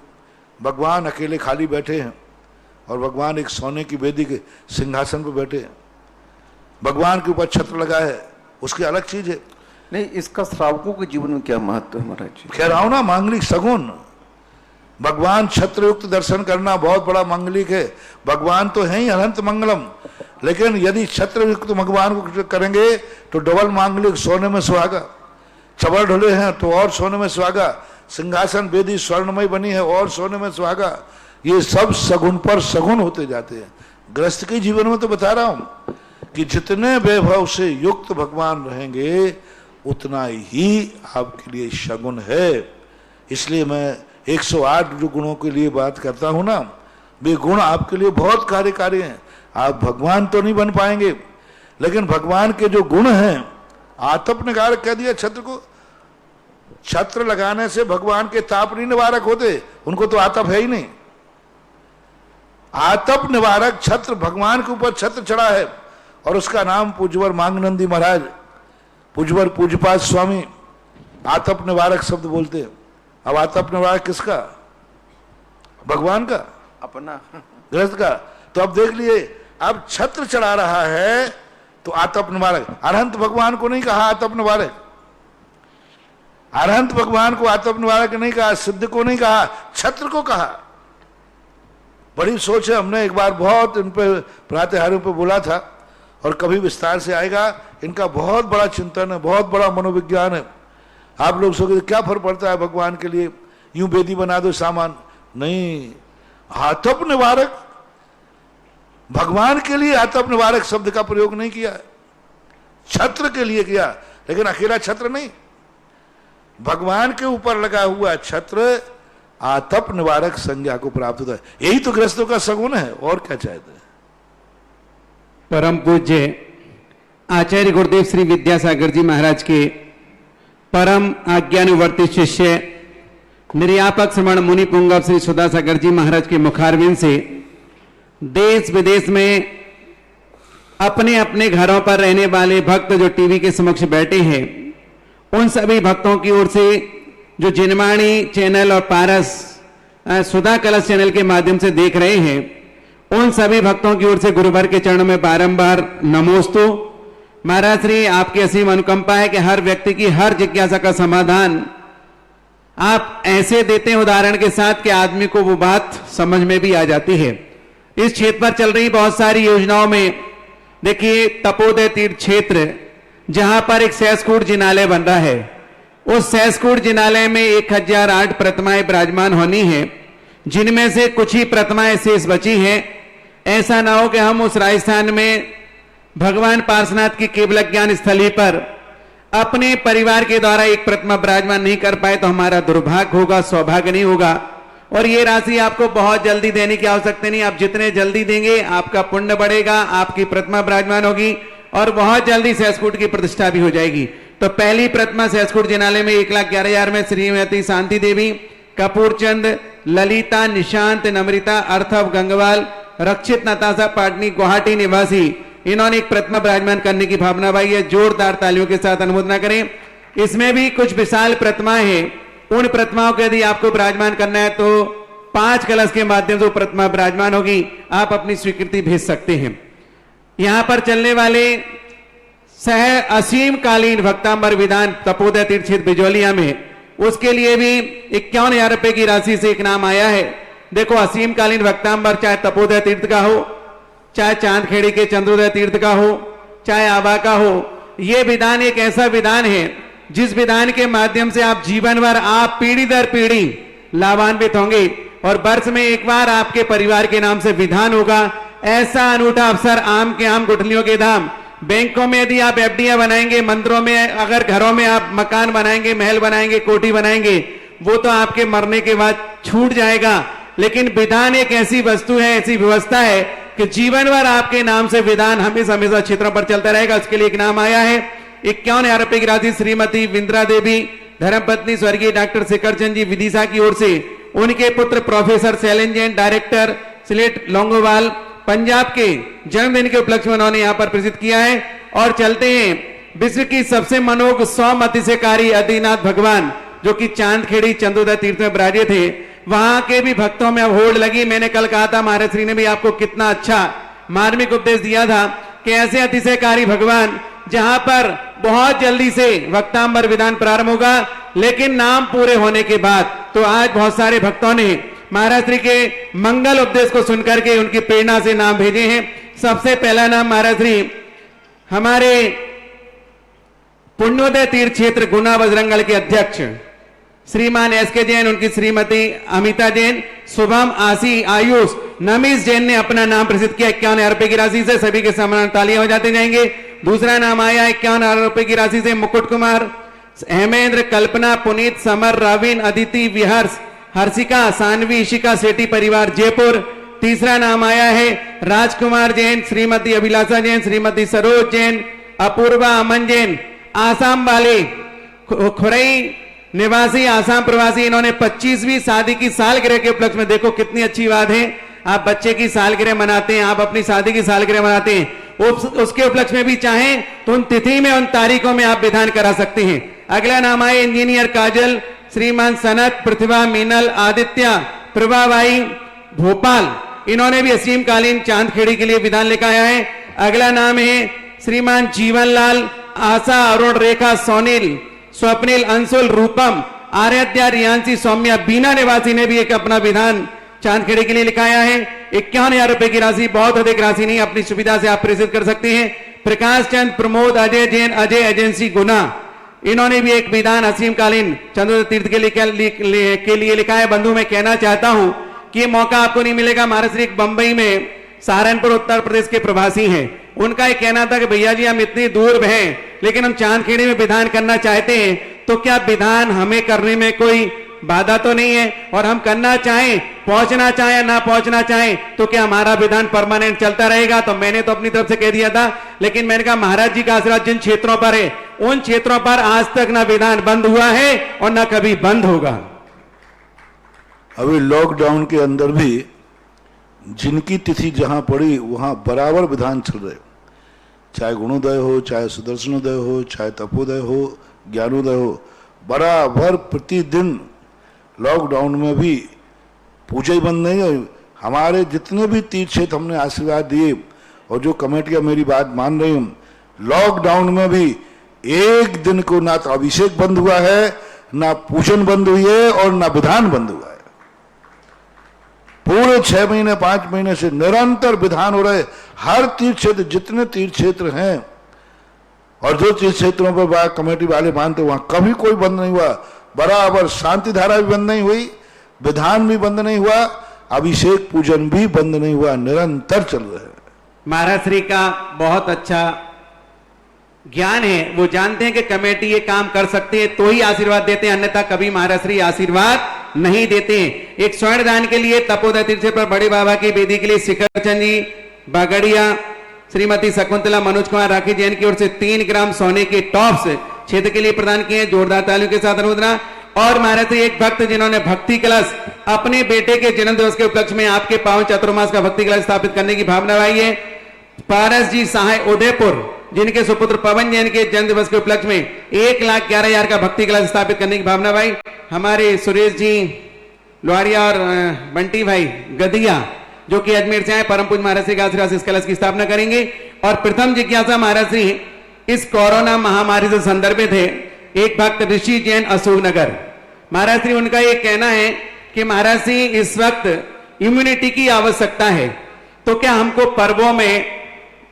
B: भगवान अकेले खाली बैठे हैं और भगवान एक सोने की वेदी के सिंहासन पर बैठे हैं, भगवान के ऊपर छत्र लगा है, उसकी अलग चीज है।
C: नहीं, इसका श्रावकों के जीवन में क्या महत्व है महाराज जी?
B: कह रहा हूं ना, मांगलिक सगुण। भगवान छत्रयुक्त दर्शन करना बहुत बड़ा मांगलिक है। भगवान तो है ही अनंत मंगलम, लेकिन यदि छत्रयुक्त भगवान को करेंगे तो डबल मांगलिक, सोने में सुहागा। चबल ढुले हैं तो और सोने में सुहागा, सिंहासन वेदी स्वर्णमय बनी है और सोने में सुहागा। ये सब सगुण पर सगुण होते जाते हैं। गृहस्थ के जीवन में तो बता रहा हूं कि जितने वैभव से युक्त भगवान रहेंगे, उतना ही आपके लिए सगुण है। इसलिए मैं 108 जो गुणों के लिए बात करता हूं ना, वे गुण आपके लिए बहुत कार्यकारी हैं। आप भगवान तो नहीं बन पाएंगे, लेकिन भगवान के जो गुण हैं, आतप निवारक कह दिया छत्र को। छत्र लगाने से भगवान के ताप नहीं निवारक होते, उनको तो आतप है ही नहीं। आतप निवारक छत्र, भगवान के ऊपर छत्र चढ़ा है और उसका नाम पूज्यवर मांगनंदी महाराज, पूज्यवर पूज्यपाद स्वामी आतप निवारक शब्द बोलते हैं। अब आतप निवारक किसका? भगवान का,
C: अपना
B: गृहस्थ का। तो अब देख लिए, अब छत्र चढ़ा रहा है तो आतप निवारक। अरहंत भगवान को नहीं कहा आतप निवारक, अरहंत भगवान को आतप निवारक नहीं कहा, सिद्ध को नहीं कहा, छत्र को कहा। बड़ी सोच है। हमने एक बार बहुत इन पे प्रातिहार्यों पे बोला था और कभी विस्तार से आएगा। इनका बहुत बड़ा चिंतन है, बहुत बड़ा मनोविज्ञान है। आप लोग सोचे क्या फर्क पड़ता है भगवान के लिए, यूं वेदी बना दो सामान। नहीं, आतप निवारक, भगवान के लिए आतप निवारक शब्द का प्रयोग नहीं किया है, छत्र के लिए किया। लेकिन अकेला छत्र नहीं, भगवान के ऊपर लगा हुआ छत्र आतप निवारक संज्ञा को प्राप्त होता है। यही तो गृहस्थों का सगुन है, और क्या चाहते हैं।
D: परम पूज्य आचार्य गुरुदेव श्री विद्यासागर जी महाराज के परम आज्ञानुवर्ती शिष्य निर्यापक श्रमण मुनि पुंगव श्री सुधासागर जी महाराज के मुखारविंद से देश विदेश में अपने अपने घरों पर रहने वाले भक्त जो टीवी के समक्ष बैठे हैं, उन सभी भक्तों की ओर से जो जिनवाणी चैनल और पारस सुधा कलश चैनल के माध्यम से देख रहे हैं, उन सभी भक्तों की ओर से गुरुवर के चरणों में बारंबार नमोस्तु। महाराज श्री आपकी असीम अनुकंपा है कि हर व्यक्ति की हर जिज्ञासा का समाधान आप ऐसे देते हैं उदाहरण के साथ कि आदमी को वो बात समझ में भी आ जाती है। इस क्षेत्र पर चल रही बहुत सारी योजनाओं में देखिए, तपोदय तीर्थ क्षेत्र जहां पर एक सहस्कूट जिनालय बन रहा है, उस सहस्कूट जिनालय में 1008 प्रतिमाएं विराजमान होनी है, जिनमें से कुछ ही प्रतिमाएं शेष बची हैं। ऐसा ना हो कि हम उस राजस्थान में भगवान पार्श्वनाथ की केवल ज्ञान स्थली पर अपने परिवार के द्वारा एक प्रतिमा विराजमान नहीं कर पाए तो हमारा दुर्भाग्य होगा, सौभाग्य नहीं होगा। और ये राशि आपको बहुत जल्दी देने की आवश्यकता नहीं, आप जितने जल्दी देंगे आपका पुण्य बढ़ेगा, आपकी प्रतिमा विराजमान होगी और बहुत जल्दी सहस्कूट की प्रतिष्ठा भी हो जाएगी। तो पहली प्रतिमा सहस्कूट जिनालय में 1,11,000 में श्रीमती शांति देवी, कपूरचंद, ललिता, निशांत, नम्रिता, अर्थव गंगवाल, रक्षित नताशा पाटनी गुवाहाटी निवासी, इन्होंने एक प्रतिमा विराजमान करने की भावना भाई है। जोरदार तालियों के साथ अनुमोदना करें। इसमें भी कुछ विशाल प्रतिमाएं हैं, उन प्रतिमाओं को यदि आपको विराजमान करना है तो 5 कलश के माध्यम से प्रतिमा विराजमान होगी, आप अपनी स्वीकृति भेज सकते हैं। यहां पर चलने वाले सह असीम कालीन भक्तांबर विधान तपोदय तीर्थ क्षेत्र बिजौलिया में, उसके लिए भी 51,000 रुपए की राशि से एक नाम आया है। देखो, असीम कालीन भक्तांबर चाहे तपोदय तीर्थ का हो, चाहे चांदखेड़ी के चंद्रोदय तीर्थ का हो, चाहे आबा का हो, यह विधान एक ऐसा विधान है जिस विधान के माध्यम से आप जीवन भर, आप पीढ़ी दर पीढ़ी लाभान्वित होंगे और वर्ष में एक बार आपके परिवार के नाम से विधान होगा। ऐसा अनूठा अवसर आम के आम गुठलियों के धाम। बैंकों में यदि आप एफडीआई बनाएंगे, मंदिरों में अगर घरों में आप मकान बनाएंगे, महल बनाएंगे, कोठी बनाएंगे, वो तो आपके मरने के बाद छूट जाएगा। लेकिन विधान एक ऐसी वस्तु है, ऐसी व्यवस्था है कि जीवन भर आपके नाम से विधान हमेशा हमेशा क्षेत्रों पर चलता रहेगा। उसके लिए एक नाम आया है। 51,000 रुपए की राशि श्रीमती विंद्रा देवी, धर्मपत्नी स्वर्गीय डॉक्टर शेखर चंद जी विदिशा की ओर से, उनके पुत्र प्रोफेसर शैलेंद्र जैन, डायरेक्टर सिलेट लोंगोवाल, पंजाब के जन्मदिन के उपलक्ष्य में उन्होंने यहां पर प्रसिद्ध किया है। और चलते हैं विश्व की सबसे मनोज्ञ 100 मत्स्यकारी आदिनाथ भगवान जो कि चांदखेड़ी चंद्रोदय तीर्थ में विराजे थे, वहां के भी भक्तों में अब होड़ लगी। मैंने कल कहा था, महाराज श्री ने भी आपको कितना अच्छा मार्मिक उपदेश दिया था कि ऐसे अतिशयकारी भगवान जहां पर बहुत जल्दी से भक्तांबर विधान प्रारंभ होगा, लेकिन नाम पूरे होने के बाद। तो आज बहुत सारे भक्तों ने महाराज श्री के मंगल उपदेश को सुनकर के उनकी प्रेरणा से नाम भेजे हैं। सबसे पहला नाम महाराज श्री हमारे पुण्योदय तीर्थ क्षेत्र गुना बजरंगल के अध्यक्ष श्रीमान एसके जैन, उनकी श्रीमती अमिता जैन, शुभम, आशी, आयुष, नमीश जैन ने अपना नाम प्रसिद्ध किया 51,000 रुपए की राशि से। सभी के समान तालियां हो जाते जाएंगे। दूसरा नाम आया 51,000 रुपए की राशि से मुकुट कुमार, हेमेंद्र, कल्पना, पुनीत, समर, रविन, अदिति, विहर्ष, हर्षिका, सानवी, इशिका सेठी परिवार जयपुर। तीसरा नाम आया है राजकुमार जैन, श्रीमती अभिलाषा जैन, श्रीमती सरोज जैन, अपूर्वा, अमन जैन, आसाम वाले खुरई निवासी, आसाम प्रवासी। इन्होंने 25वीं शादी की सालगिरह के उपलक्ष्य में, देखो कितनी अच्छी बात है, आप बच्चे की सालगिरह मनाते हैं, आप अपनी शादी की सालगिरह मनाते हैं, उसके उपलक्ष्य में भी चाहें तो उन तिथि में, उन तारीखों में आप विधान करा सकते हैं। अगला नाम आए इंजीनियर काजल, श्रीमान सनत, प्रतिभा, मीनल, आदित्य, प्रभाबाई, भोपाल। इन्होंने भी असीम कालीन चांदखेड़ी के लिए विधान लेकर आया है। अगला नाम है श्रीमान जीवनलाल, आशा, अरुण, रेखा, सोनील, स्वप्निल, अंशुल, रूपम, आराध्या, रियांशी, सौम्या, बीना निवासी ने भी एक अपना विधान चांदखेड़ी के लिए लिखाया है। 51,000 रुपए की राशि, बहुत अधिक राशि नहीं, अपनी सुविधा से आप प्रेषित कर सकते हैं। प्रकाश चंद, प्रमोद, अजय जैन, अजय एजेंसी गुना, इन्होंने भी एक विधान असीम कालीन चंद्रोदय तीर्थ के लिए लिखा है। बंधु, मैं कहना चाहता हूं कि ये मौका आपको नहीं मिलेगा। महाराज श्री बंबई में, सहारनपुर, उत्तर प्रदेश के प्रवासी हैं। उनका एक कहना था कि भैया जी हम इतनी दूर हैं, लेकिन हम चांदखेड़ी में विधान करना चाहते हैं, तो क्या विधान हमें करने में कोई बाधा तो नहीं है? और हम करना चाहें, पहुंचना चाहें या ना पहुंचना चाहें, तो क्या हमारा विधान परमानेंट चलता रहेगा? तो मैंने तो अपनी तरफ से कह दिया था, लेकिन मैंने कहा महाराज जी का आशीर्वाद जिन क्षेत्रों पर है, उन क्षेत्रों पर आज तक ना विधान बंद हुआ है और ना कभी बंद होगा।
B: अभी लॉकडाउन के अंदर भी जिनकी तिथि जहां पड़ी वहां बराबर विधान चल रहे, चाहे गुणोदय हो, चाहे सुदर्शनोदय हो, चाहे तपोदय हो, ज्ञानोदय हो, बराबर प्रतिदिन लॉकडाउन में भी पूजा ही बंद नहीं है। हमारे जितने भी तीर्थ क्षेत्र हमने आशीर्वाद दिए और जो कमेटियां मेरी बात मान रही हूं, लॉकडाउन में भी एक दिन को ना तो अभिषेक बंद हुआ है, ना पूजन बंद हुई है और ना विधान बंद हुआ है। पूरे 6 महीने 5 महीने से निरंतर विधान हो रहे। हर तीर्थ क्षेत्र, जितने तीर्थ क्षेत्र हैं और जो तीर्थ क्षेत्रों पर कमेटी वाले मानते वहां कभी कोई बंद नहीं हुआ। बराबर शांति धारा भी बंद नहीं हुई, विधान भी बंद नहीं हुआ, अभिषेक पूजन भी बंद नहीं हुआ, निरंतर चल रहे हैं।
D: महाराज श्री का बहुत अच्छा ज्ञान है, वो जानते हैं कि कमेटी ये काम कर सकती है तो ही आशीर्वाद देते हैं, अन्यथा कभी महाराज श्री आशीर्वाद नहीं देते हैं। एक स्वर्ण दान के लिए तपोदय तीर्थ पर बड़े बाबा की वेदी के लिए शिखर चंद जी बागड़िया, श्रीमती शकुंतला मनोज कुमार राखी जैन की ओर से 3 ग्राम सोने के टॉप्स क्षेत्र के लिए प्रदान किए, जोरदार तालियों के साथ अनुमोदना। और महाराज श्री एक भक्त जिन्होंने भक्ति कलश अपने बेटे के जन्म दिवस के उपलक्ष्य में आपके पावन चातुर्मास का भक्ति कलश स्थापित करने की भावना भाई है। पारस जी सहाय उदयपुर, जिनके सुपुत्र पवन जैन के जन्म दिवस के उपलक्ष्य में 1,11,000 का भक्ति कलश स्थापित करने की भावना भाई। हमारे सुरेश जी लोहारिया और बंटी भाई गदिया जो कि अजमेर से आए, परम पूज्य महाराज श्री के आशीर्वाद से इस कलश की स्थापना करेंगे। और प्रथम जिज्ञासा महाराज श्री इस कोरोना महामारी से संदर्भित है। एक भक्त ऋषि जैन अशोकनगर, महाराज श्री उनका ये कहना है कि महाराज श्री इस वक्त इम्यूनिटी की आवश्यकता है, तो क्या हमको पर्वों में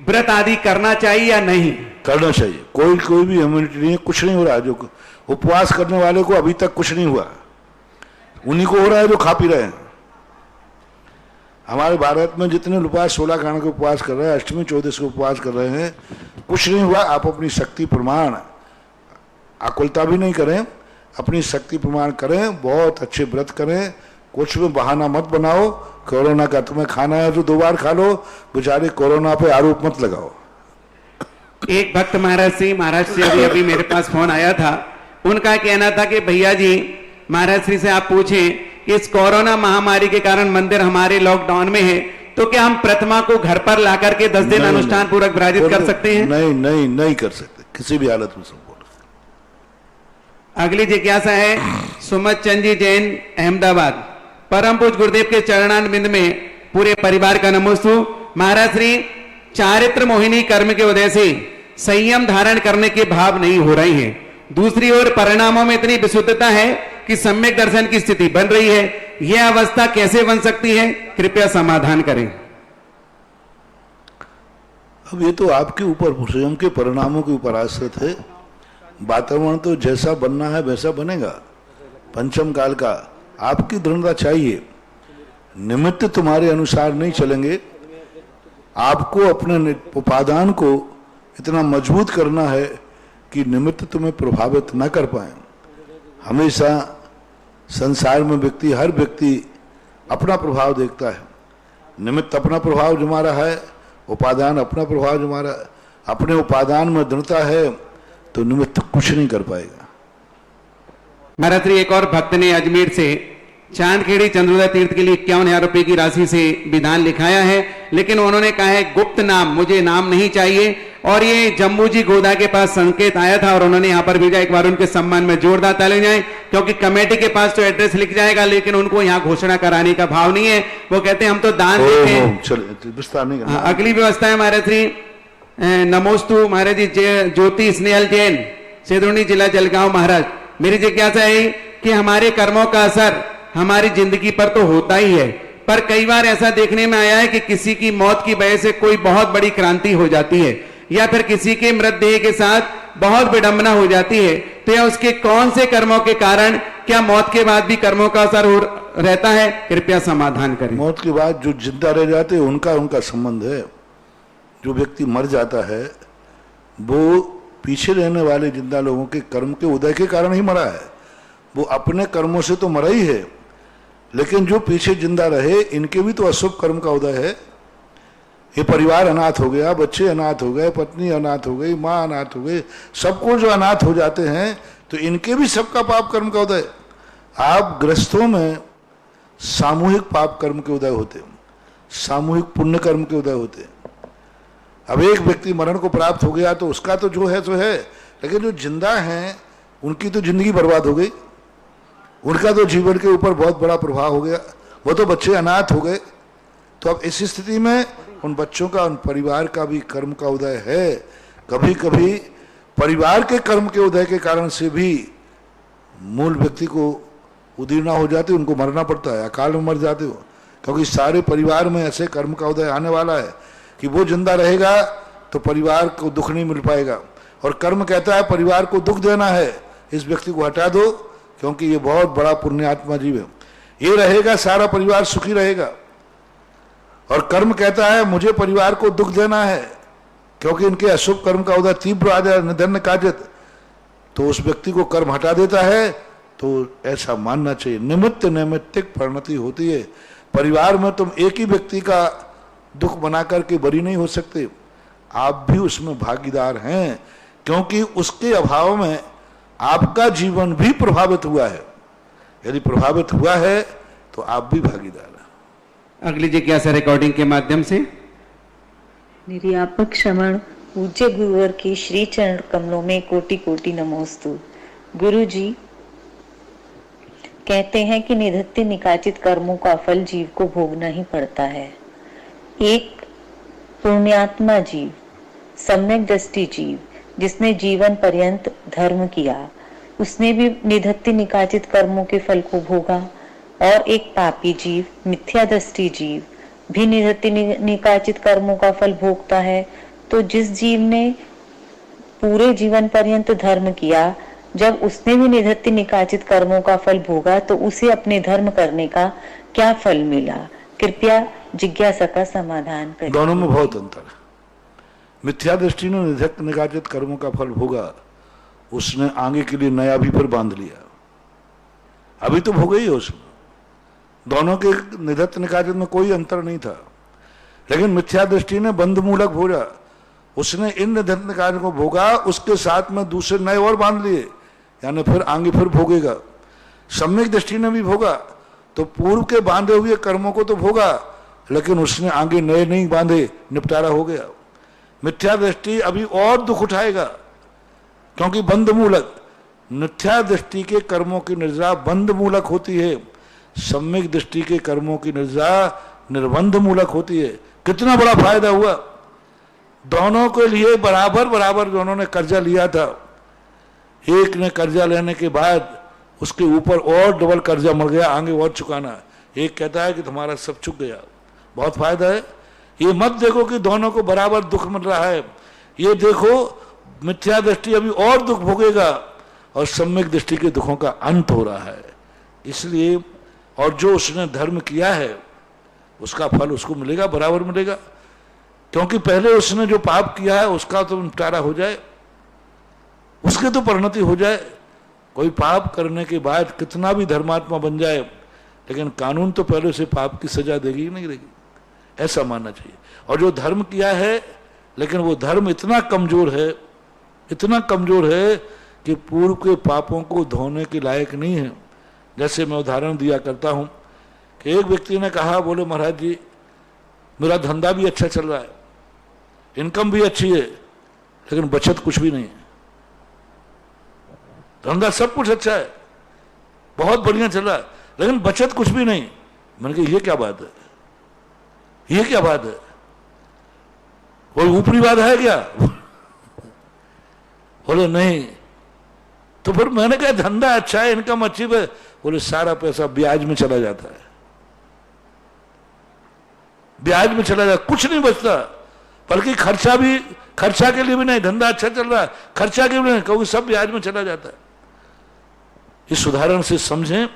D: व्रत आदि करना चाहिए या नहीं?
B: करना चाहिए। कोई भी इम्यूनिटी नहीं है, कुछ नहीं हो रहा है। जो उपवास करने वाले को अभी तक कुछ नहीं हुआ, उन्हीं को हो रहा है जो खा पी रहे हैं। हमारे भारत में जितने उपवास 16 कारण के उपवास कर रहे हैं, अष्टमी 14 के उपवास कर रहे हैं, कुछ नहीं हुआ। आप अपनी शक्ति प्रमाण आकुलता भी नहीं करें, अपनी शक्ति प्रमाण करें, बहुत अच्छे व्रत करें, कुछ में बहाना मत बनाओ। कोरोना का तुम्हें खाना है तो 2 बार खा लो, बेचारे कोरोना पे आरोप मत लगाओ।
D: एक भक्त महाराज से अभी मेरे पास फोन आया था, उनका कहना था कि भैया जी महाराज श्री से आप पूछें इस कोरोना महामारी के कारण मंदिर हमारे लॉकडाउन में है, तो क्या हम प्रतिमा को घर पर ला करके 10 दिन अनुष्ठान पूर्वक विराजित कर सकते हैं?
B: नहीं कर सकते, किसी भी हालत में।
D: अगली जिज्ञासा है सुमत चंद जी जैन अहमदाबाद, परम पूज्य गुरुदेव के चरणान बिंद में पूरे परिवार का नमोस्तु। महाराज श्री चारित्र मोहिनी कर्म के वजह से संयम धारण करने के भाव नहीं हो रहे हैं, दूसरी ओर परिणामों में इतनी विशुद्धता है कि सम्यक दर्शन की स्थिति बन रही है, यह अवस्था कैसे बन सकती है? कृपया समाधान करें।
B: अब ये तो आपके ऊपर, स्वयं के परिणामों के ऊपर आश्रित है। वातावरण तो जैसा बनना है वैसा बनेगा। पंचम काल का आपकी दृढ़ता चाहिए। निमित्त तुम्हारे अनुसार नहीं चलेंगे। आपको अपने उपादान को इतना मजबूत करना है कि निमित्त तुम्हें प्रभावित न कर पाए। हमेशा संसार में हर व्यक्ति अपना प्रभाव देखता है। निमित्त अपना प्रभाव जमा रहा है, उपादान अपना प्रभाव जमा रहा है। अपने उपादान में दृढ़ता है तो निमित्त कुछ नहीं कर पाएगा।
D: महाराज एक और भक्त ने अजमेर से चांदखेड़ी चंद्रोदय तीर्थ के लिए 51,000 रुपए की राशि से विधान लिखाया है, लेकिन उन्होंने कहा है गुप्त नाम, मुझे नाम नहीं चाहिए। और ये जम्मू जी गोदा के पास संकेत आया था और उन्होंने यहाँ पर भेजा। एक बार उनके सम्मान में जोरदार ताली जाए, क्योंकि कमेटी के पास तो एड्रेस लिख जाएगा लेकिन उनको यहाँ घोषणा कराने का भाव नहीं है। वो कहते हैं हम तो दान देते हैं। अगली व्यवस्था है महाराज श्री नमोस्तु महाराज जी ज्योति स्नेहल जैन, सेदुर्णी जिला जलगांव। महाराज मेरी जिज्ञासा है कि हमारे कर्मों का असर हमारी जिंदगी पर तो होता ही है, पर कई बार ऐसा देखने में आया है कि किसी की मौत की वजह से कोई बहुत बड़ी क्रांति हो जाती है, या फिर किसी के मृतदेह के साथ बहुत विडंबना हो जाती है, तो यह उसके कौन से कर्मों के कारण, क्या मौत के बाद भी कर्मों का असर रहता है? कृपया समाधान करें।
B: मौत के बाद जो जिंदा रह जाते हैं उनका संबंध है। जो व्यक्ति मर जाता है वो पीछे रहने वाले जिंदा लोगों के कर्म के उदय के कारण ही मरा है। वो अपने कर्मों से तो मरा ही है, लेकिन जो पीछे जिंदा रहे इनके भी तो अशुभ कर्म का उदय है। ये परिवार अनाथ हो गया, बच्चे अनाथ हो गए, पत्नी अनाथ हो गई, माँ अनाथ हो गई, सबको जो अनाथ हो जाते हैं तो इनके भी सबका पाप कर्म का उदय। आप गृहस्थों में सामूहिक पाप कर्म के उदय होते, सामूहिक पुण्य कर्म के उदय होते। अब एक व्यक्ति मरण को प्राप्त हो गया तो उसका तो जो है सो है, लेकिन जो जिंदा हैं उनकी तो जिंदगी बर्बाद हो गई, उनका तो जीवन के ऊपर बहुत बड़ा प्रभाव हो गया, वो तो बच्चे अनाथ हो गए। तो अब इस स्थिति में उन बच्चों का, उन परिवार का भी कर्म का उदय है। कभी कभी परिवार के कर्म के उदय के कारण से भी मूल व्यक्ति को उदीर्णा हो जाती, उनको मरना पड़ता है, अकाल में मर जाते हो, क्योंकि सारे परिवार में ऐसे कर्म का उदय आने वाला है कि वो जिंदा रहेगा तो परिवार को दुख नहीं मिल पाएगा। और कर्म कहता है परिवार को दुख देना है, इस व्यक्ति को हटा दो क्योंकि ये बहुत बड़ा पुण्यात्मा जीव है, ये रहेगा सारा परिवार सुखी रहेगा। और कर्म कहता है मुझे परिवार को दुख देना है क्योंकि इनके अशुभ कर्म का उदय तीव्र आ जाए निधन काजित, तो उस व्यक्ति को कर्म हटा देता है। तो ऐसा मानना चाहिए, निमित्त नैमित्तिक परिणति होती है। परिवार में तुम एक ही व्यक्ति का दुख बना करके बरी नहीं हो सकते, आप भी उसमें भागीदार हैं, क्योंकि उसके अभाव में आपका जीवन भी प्रभावित हुआ है। यदि प्रभावित हुआ है तो आप भी भागीदार हैं।
D: अगली जिज्ञासा रिकॉर्डिंग के माध्यम से।
E: निर्यापक श्रवण पूज्य गुरुवर की श्री चरण कमलों में कोटि कोटि नमोस्तु। गुरु जी कहते हैं कि निधत्ते निकाचित कर्मों का फल जीव को भोगना ही पड़ता है। एक पुण्यात्मा जीव, सम्यक दृष्टि जीव, जिसने जीवन पर्यंत धर्म किया, उसने भी निधत्ते निकाचित कर्मों के फल को भोगा। और एक पापी जीव, मिथ्या दृष्टि जीव भी निधत्ते निकाचित कर्मों का फल भोगता है। तो जिस जीव ने पूरे जीवन पर्यंत धर्म किया, जब उसने भी निधत्ते निकाचित कर्मों का फल भोगा तो उसे अपने धर्म करने का क्या फल मिला? कृपया जिज्ञासा का समाधान करें।
B: दोनों में बहुत अंतर है। मिथ्या दृष्टि ने निधत्ते निकाचित कर्मों का फल भोगा, उसने आगे के लिए नया भी फिर बांध लिया, अभी तो भोगा ही है उसने। दोनों के निधत्ते निकाचित में कोई अंतर नहीं था, लेकिन मिथ्या दृष्टि ने बंध मूलक भोगा, उसने इन निधत्ते निकाचित को भोगा, उसके साथ में दूसरे नए और बांध लिए, यानी फिर आगे फिर भोगेगा। सम्यक दृष्टि ने भी भोगा, तो पूर्व के बांधे हुए कर्मों को तो भोगा, लेकिन उसने आगे नए नहीं बांधे, निपटारा हो गया। मिथ्या दृष्टि अभी और दुख उठाएगा, क्योंकि बंध मूलक, मिथ्या दृष्टि के कर्मों की निर्जा बंध मूलक होती है, सम्यक दृष्टि के कर्मों की निर्जा निर्बंध मूलक होती है। कितना बड़ा फायदा हुआ, दोनों के लिए बराबर बराबर दोनों ने कर्जा लिया था। एक ने कर्जा लेने के बाद उसके ऊपर और डबल कर्जा मर गया, आगे और चुकाना। एक कहता है कि तुम्हारा सब चुक गया, बहुत फायदा है। ये मत देखो कि दोनों को बराबर दुख मिल रहा है, ये देखो मिथ्या दृष्टि अभी और दुख भोगेगा और सम्यक दृष्टि के दुखों का अंत हो रहा है। इसलिए और जो उसने धर्म किया है उसका फल उसको मिलेगा, बराबर मिलेगा, क्योंकि पहले उसने जो पाप किया है उसका तो निपटारा हो जाए, उसके तो परिणति हो जाए। कोई पाप करने के बाद कितना भी धर्मात्मा बन जाए, लेकिन कानून तो पहले उसे पाप की सजा देगी ही नहीं देगी, ऐसा मानना चाहिए। और जो धर्म किया है, लेकिन वो धर्म इतना कमजोर है, इतना कमजोर है कि पूर्व के पापों को धोने के लायक नहीं है। जैसे मैं उदाहरण दिया करता हूं कि एक व्यक्ति ने कहा, बोले महाराज जी मेरा धंधा भी अच्छा चल रहा है, इनकम भी अच्छी है, लेकिन बचत कुछ भी नहीं है। धंधा सब कुछ अच्छा है, बहुत बढ़िया चल रहा है, लेकिन बचत कुछ भी नहीं। मैंने कहा ये क्या बात है, ये क्या बात है, कोई ऊपरी बात है क्या? बोले नहीं। तो फिर मैंने कहा धंधा अच्छा है, इनकम अच्छी है, बोले सारा पैसा ब्याज में चला जाता है, ब्याज में चला जाता, कुछ नहीं बचता, बल्कि खर्चा भी, खर्चा के लिए भी नहीं, धंधा अच्छा चल रहा है, खर्चा के लिए नहीं, क्योंकि सब ब्याज में चला जाता है। इस उदाहरण से समझें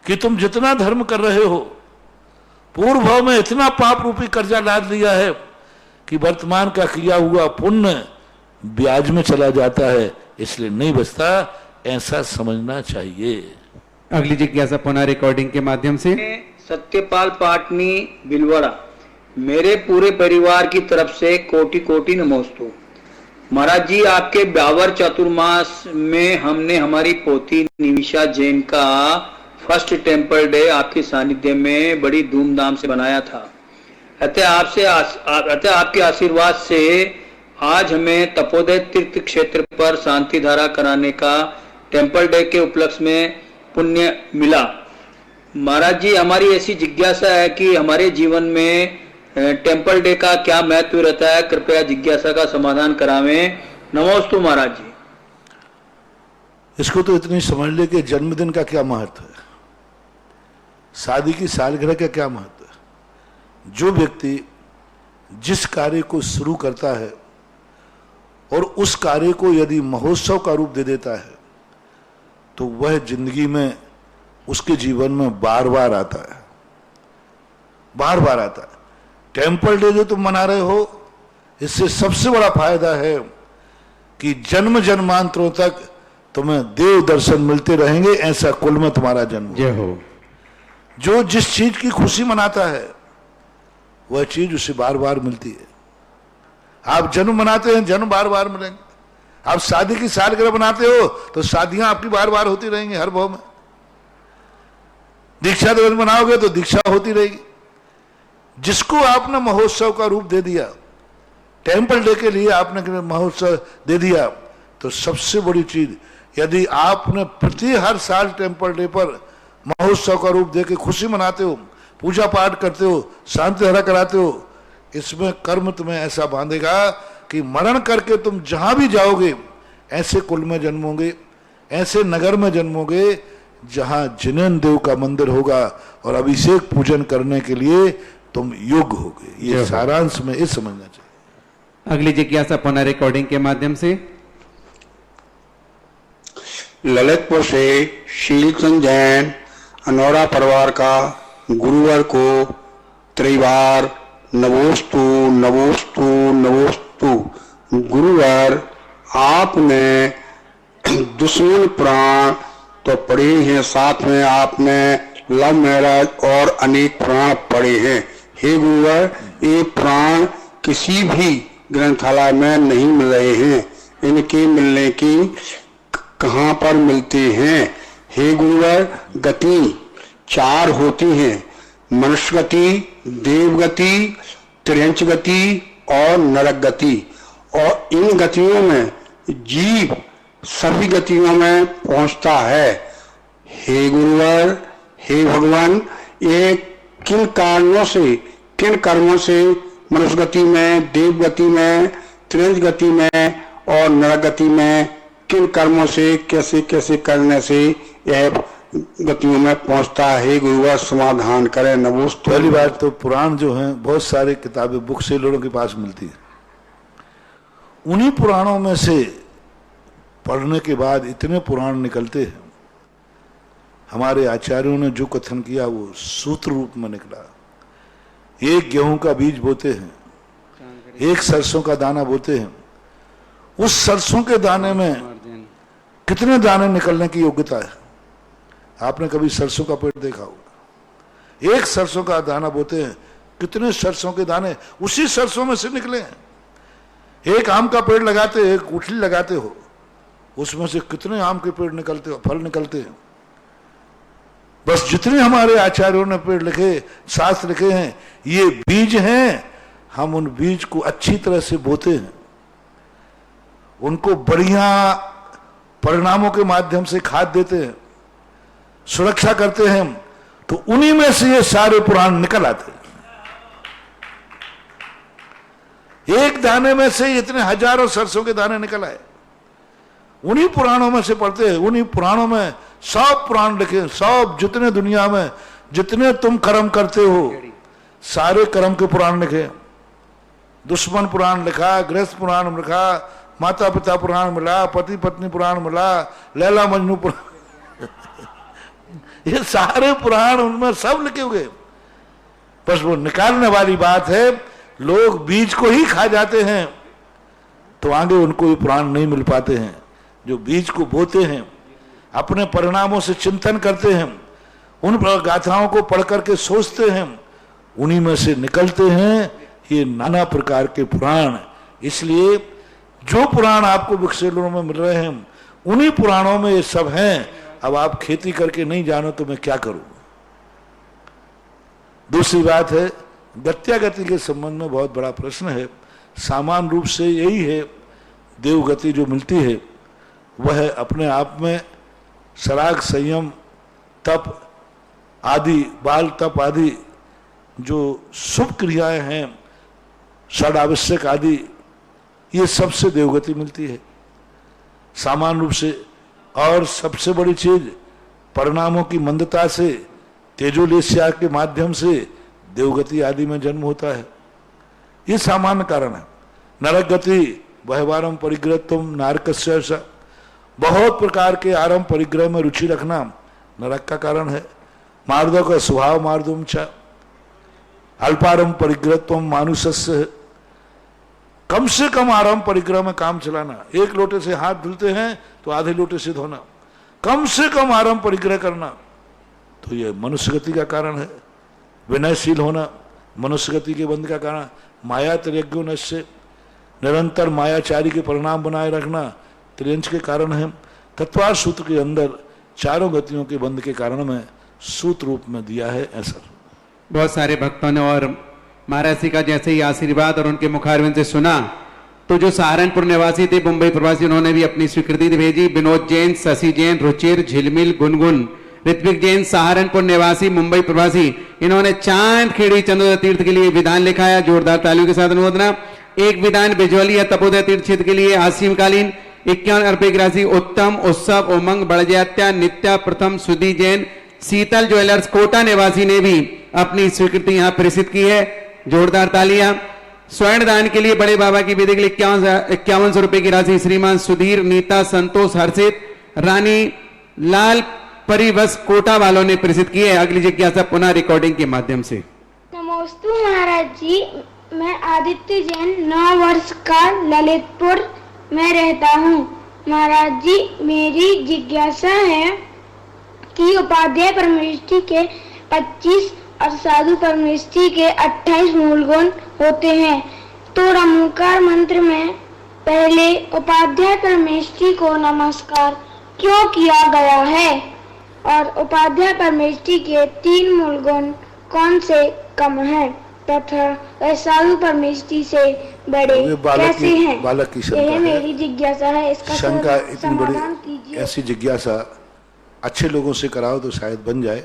B: कि तुम जितना धर्म कर रहे हो, पूर्व भाव में इतना पाप रूपी कर्जा लाद लिया है कि वर्तमान का किया हुआ पुण्य ब्याज में चला जाता है, इसलिए नहीं बचता, ऐसा समझना चाहिए।
D: अगली जिज्ञासा पुनः रिकॉर्डिंग के माध्यम से।
F: सत्यपाल पाटनी भिलवाड़ा, मेरे पूरे परिवार की तरफ से कोटि कोटि नमोस्तु। महाराज जी, आपके ब्यावर चतुर्मास में हमने हमारी पोती निमिषा जैन का फर्स्ट टेम्पल डे आपके सानिध्य में बड़ी धूमधाम से बनाया था। अतः आपके आशीर्वाद से आज हमें तपोदय तीर्थ क्षेत्र पर शांति धारा कराने का टेम्पल डे के उपलक्ष्य में पुण्य मिला। महाराज जी, हमारी ऐसी जिज्ञासा है कि हमारे जीवन में टेम्पल डे का क्या महत्व रहता है, कृपया जिज्ञासा का समाधान करावें। नमोस्तु महाराज जी।
B: इसको तो इतनी समझ ले कि जन्मदिन का क्या महत्व है, शादी की सालगिरह का क्या महत्व है। जो व्यक्ति जिस कार्य को शुरू करता है और उस कार्य को यदि महोत्सव का रूप दे देता है तो वह जिंदगी में, उसके जीवन में बार बार आता है, बार बार आता है। टेम्पल डे जो तुम मना रहे हो, इससे सबसे बड़ा फायदा है कि जन्म जन्मांतरों तक तुम्हें देव दर्शन मिलते रहेंगे, ऐसा कुल में तुम्हारा जन्म
D: जय हो।
B: जो जिस चीज की खुशी मनाता है वह चीज उसे बार बार मिलती है। आप जन्म मनाते हैं, जन्म बार बार मिलेंगे। आप शादी की सालगिरह बनाते हो तो शादियां आपकी बार बार होती रहेंगी हर भाव में। दीक्षा दिवस मनाओगे तो दीक्षा होती रहेगी। जिसको आपने महोत्सव का रूप दे दिया, टेम्पल डे के लिए आपने महोत्सव दे दिया, तो सबसे बड़ी चीज, यदि आपने प्रति हर साल टेम्पल डे पर महोत्सव का रूप दे के खुशी मनाते हो, पूजा पाठ करते हो, शांति धारा कराते हो, इसमें कर्म तुम्हें ऐसा बांधेगा कि मरण करके तुम जहां भी जाओगे ऐसे कुल में जन्मोगे, ऐसे नगर में जन्मोगे जहां जिनेन देव का मंदिर होगा और अभिषेक पूजन करने के लिए तुम योग्य होगे। ये सारांश में ये समझना चाहिए।
D: अगली जिज्ञासा पुनः रिकॉर्डिंग के माध्यम से।
G: ललितपुर से शीलचंद जैन अनौरा परिवार का गुरुवार को त्रिवार नमोस्तु नमोस्तु नमोस्तु। गुरुवार आपने दुश्मन पुराण तो पढ़े हैं, साथ में आपने लव मैरिज और अनेक पुराण पढ़े हैं। हे गुरुवार, ये पुराण किसी भी ग्रंथालय में नहीं मिल रहे हैं, इनके मिलने की कहाँ पर मिलते हैं? हे गुरुवार, गति 4 होती हैं, मनुष्य गति, देव गति, त्रियंच गति और नरक गति। और इन गतियों में जीव सभी गतियों में पहुंचता है। हे गुरुवार, हे भगवान, ये किन कारणों से, किन कर्मों से मनुष्य गति में, देव गति में, त्रियंच गति में और नरक गति में, किन कर्मों से, कैसे कैसे करने से यह गतियों में पहुंचता है? गुरुवार समाधान करें। नमोस्तु।
B: पहली बात तो पुराण जो हैं बहुत सारे किताबें बुक सेलरों के पास मिलती है। उन्हीं पुराणों में से पढ़ने के बाद इतने पुराण निकलते हैं। हमारे आचार्यों ने जो कथन किया वो सूत्र रूप में निकला। एक गेहूं का बीज बोते हैं, एक सरसों का दाना बोते हैं, उस सरसों के दाने में कितने दाने निकलने की योग्यता है? आपने कभी सरसों का पेड़ देखा होगा? एक सरसों का दाना बोते हैं, कितने सरसों के दाने उसी सरसों में से निकले हैं। एक आम का पेड़ लगाते, एक गुठली लगाते हो, उसमें से कितने आम के पेड़ निकलते हो, फल निकलते हैं। बस जितने हमारे आचार्यों ने पेड़ लिखे, शास्त्र लिखे हैं, ये बीज हैं। हम उन बीज को अच्छी तरह से बोते हैं, उनको बढ़िया परिणामों के माध्यम से खाद देते हैं, सुरक्षा करते हैं, तो उन्हीं में से ये सारे पुराण निकल आते हैं। एक दाने में से इतने हजारों सरसों के दाने निकल आए, उन्हीं पुराणों में से पढ़ते हैं। उन्हीं पुराणों में सब पुराण लिखे, सब जितने दुनिया में जितने तुम कर्म करते हो सारे कर्म के पुराण लिखे। दुश्मन पुराण लिखा, गृहस्थ पुराण लिखा, माता पिता पुराण मिला, पति पत्नी पुराण मिला, लैला मजनू पुराण ये सारे पुराण उनमें सब लिखे हुए। बस वो निकालने वाली बात है, लोग बीज को ही खा जाते हैं तो आगे उनको ये प्राण नहीं मिल पाते हैं। जो बीज को बोते हैं, अपने परिणामों से चिंतन करते हैं, उन गाथाओं को पढ़ करके सोचते हैं, उन्हीं में से निकलते हैं ये नाना प्रकार के पुराण। इसलिए जो पुराण आपको विक्षेलों में मिल रहे हैं, उन्हीं पुराणों में ये सब हैं। अब आप खेती करके नहीं जानो तो मैं क्या करूं। दूसरी बात है, गत्यागति के संबंध में बहुत बड़ा प्रश्न है। सामान्य रूप से यही है, देवगति जो मिलती है वह अपने आप में सराग, संयम, तप आदि, बाल तप आदि जो शुभ क्रियाएं हैं, षड आवश्यक आदि, ये सबसे देवगति मिलती है सामान्य रूप से। और सबसे बड़ी चीज, परिणामों की मंदता से, तेजोलेस्या के माध्यम से देवगति आदि में जन्म होता है। ये सामान्य कारण है। नरक गति बहवारम परिग्रहत्वम नारकस्य, बहुत प्रकार के आरंभ परिग्रह में रुचि रखना नरक का कारण है। मार्दव का स्वभाव मार्दुम च, अल्पारंभ परिग्रहत्वम मानुषस्य, कम से कम आरंभ परिग्रह में काम चलाना। एक लोटे से हाथ धुलते हैं तो आधे लोटे से धोना, कम से कम आरंभ परिग्रह करना, तो यह मनुष्य गति का कारण है। विनयशील होना मनुष्य गति के बंध का कारण। माया त्रयज्ञो से, निरंतर मायाचारी के परिणाम बनाए रखना त्रियंच के कारण है। तत्वार सूत्र के अंदर चारों गतियों के बंध के कारण में सूत्र रूप में दिया है ऐसा।
D: बहुत सारे भक्तों ने और महाराज जी का जैसे ही आशीर्वाद और उनके मुखारविंद से सुना, तो जो सहारनपुर निवासी थे, मुंबई प्रवासी, उन्होंने भी अपनी स्वीकृति भेजी। विनोद जैन, शशि जैन, रुचिर, झिलमिल, गुनगुन, ऋत्विक जैन, सहारनपुर निवासी, मुंबई प्रवासी, इन्होंने चांद खेड़ी चंद्रोदय तीर्थ के लिए विधान लिखा है। जोरदार तालियों के साथ अनुमोदना। एक विधान बिजौली तपोदय तीर्थ क्षेत्र के लिए आसीमकालीन 51 रुपए की राशि। उत्तम, उत्सव, उमंग, बड़जैत्या, नित्या, प्रथम, सुधी जैन, शीतल ज्वेलर्स कोटा निवासी ने भी अपनी स्वीकृति यहाँ प्रेषित की है। जोरदार तालियां। स्वर्ण दान के लिए बड़े बाबा की विधि के लिए 5100 रुपए की राशि श्रीमान सुधीर, नीता, संतोष, हर्षित, रानी लाल परिवस कोटा वालों ने प्रेषित की है। अगली जिज्ञासा पुनः रिकॉर्डिंग के माध्यम से।
H: नमोस्तु महाराज जी, मैं आदित्य जैन 9 वर्ष का ललितपुर में रहता हूँ। महाराज जी, मेरी जिज्ञासा है कि उपाध्याय परमेष्ठी के 25 और साधु परमेष्ठी के 28 मूल गुण होते हैं, तो रमूकार मंत्र में पहले उपाध्याय परमेष्ठी को नमस्कार क्यों किया गया है, और उपाध्याय परमेष्ठी के 3 मूल गुण कौन से कम हैं तथा वह साधु परमेष्ठी से बड़े कैसे हैं?
B: बालक की शंका
H: यह
B: है।
H: मेरी जिज्ञासा है, इसका
B: शंका इतनी
H: समाधान
B: बड़ी,
H: कीजिए।
B: ऐसी जिज्ञासा अच्छे लोगों से कराओ तो शायद बन जाए।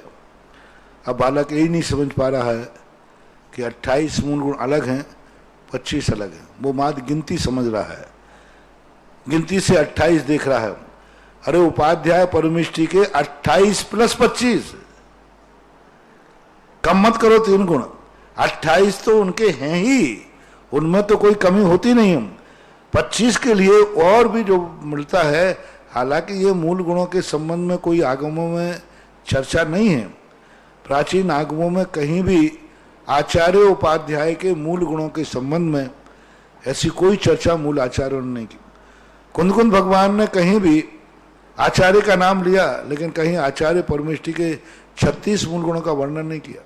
B: अब बालक यही नहीं समझ पा रहा है कि 28 मूल गुण अलग हैं, 25 अलग हैं। वो मात्र गिनती समझ रहा है, गिनती से 28 देख रहा है। अरे उपाध्याय परमेष्ठी के 28 प्लस 25, कम मत करो 3 गुण। 28 तो उनके हैं ही, उनमें तो कोई कमी होती नहीं है। 25 के लिए और भी जो मिलता है, हालांकि ये मूल गुणों के संबंध में कोई आगमों में चर्चा नहीं है। प्राचीन आगमों में कहीं भी आचार्य उपाध्याय के मूल गुणों के संबंध में ऐसी कोई चर्चा मूल आचार्यों ने नहीं की। कुंदकुंद भगवान ने कहीं भी आचार्य का नाम लिया, लेकिन कहीं आचार्य परमेष्ठी के 36 मूल गुणों का वर्णन नहीं किया।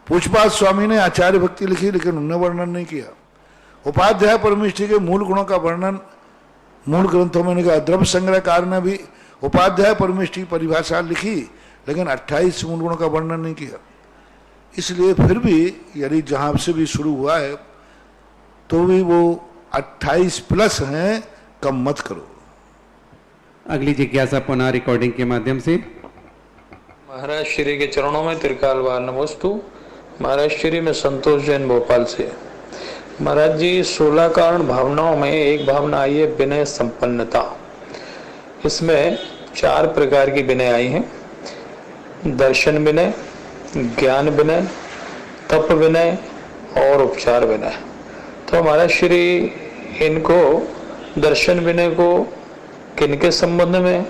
B: पूछपात स्वामी ने आचार्य भक्ति लिखी, लेकिन उन्होंने वर्णन नहीं किया। उपाध्याय परमेष्ठी के मूल गुणों का वर्णन मूल ग्रंथों में नहीं किया। द्रव्य संग्रहकार ने भी उपाध्याय परमेष्ठी की परिभाषा लिखी, लेकिन 28 मूल गुणों का वर्णन नहीं किया। इसलिए फिर भी यदि जहां से भी शुरू हुआ है तो भी वो 28 प्लस हैं, कम मत करो।
D: अगली जिज्ञासा पुनः रिकॉर्डिंग के माध्यम से।
I: महाराज श्री के चरणों में त्रिकाल बार नमोस्तु। महाराज श्री में संतोष जैन भोपाल से। महाराज जी, 16 कारण भावनाओं में एक भावना आई है विनय संपन्नता। इसमें 4 प्रकार की विनय आई हैं: दर्शन विनय, ज्ञान विनय, तप विनय और उपचार विनय। तो महाराज श्री इनको दर्शन विनय को किनके संबंध में,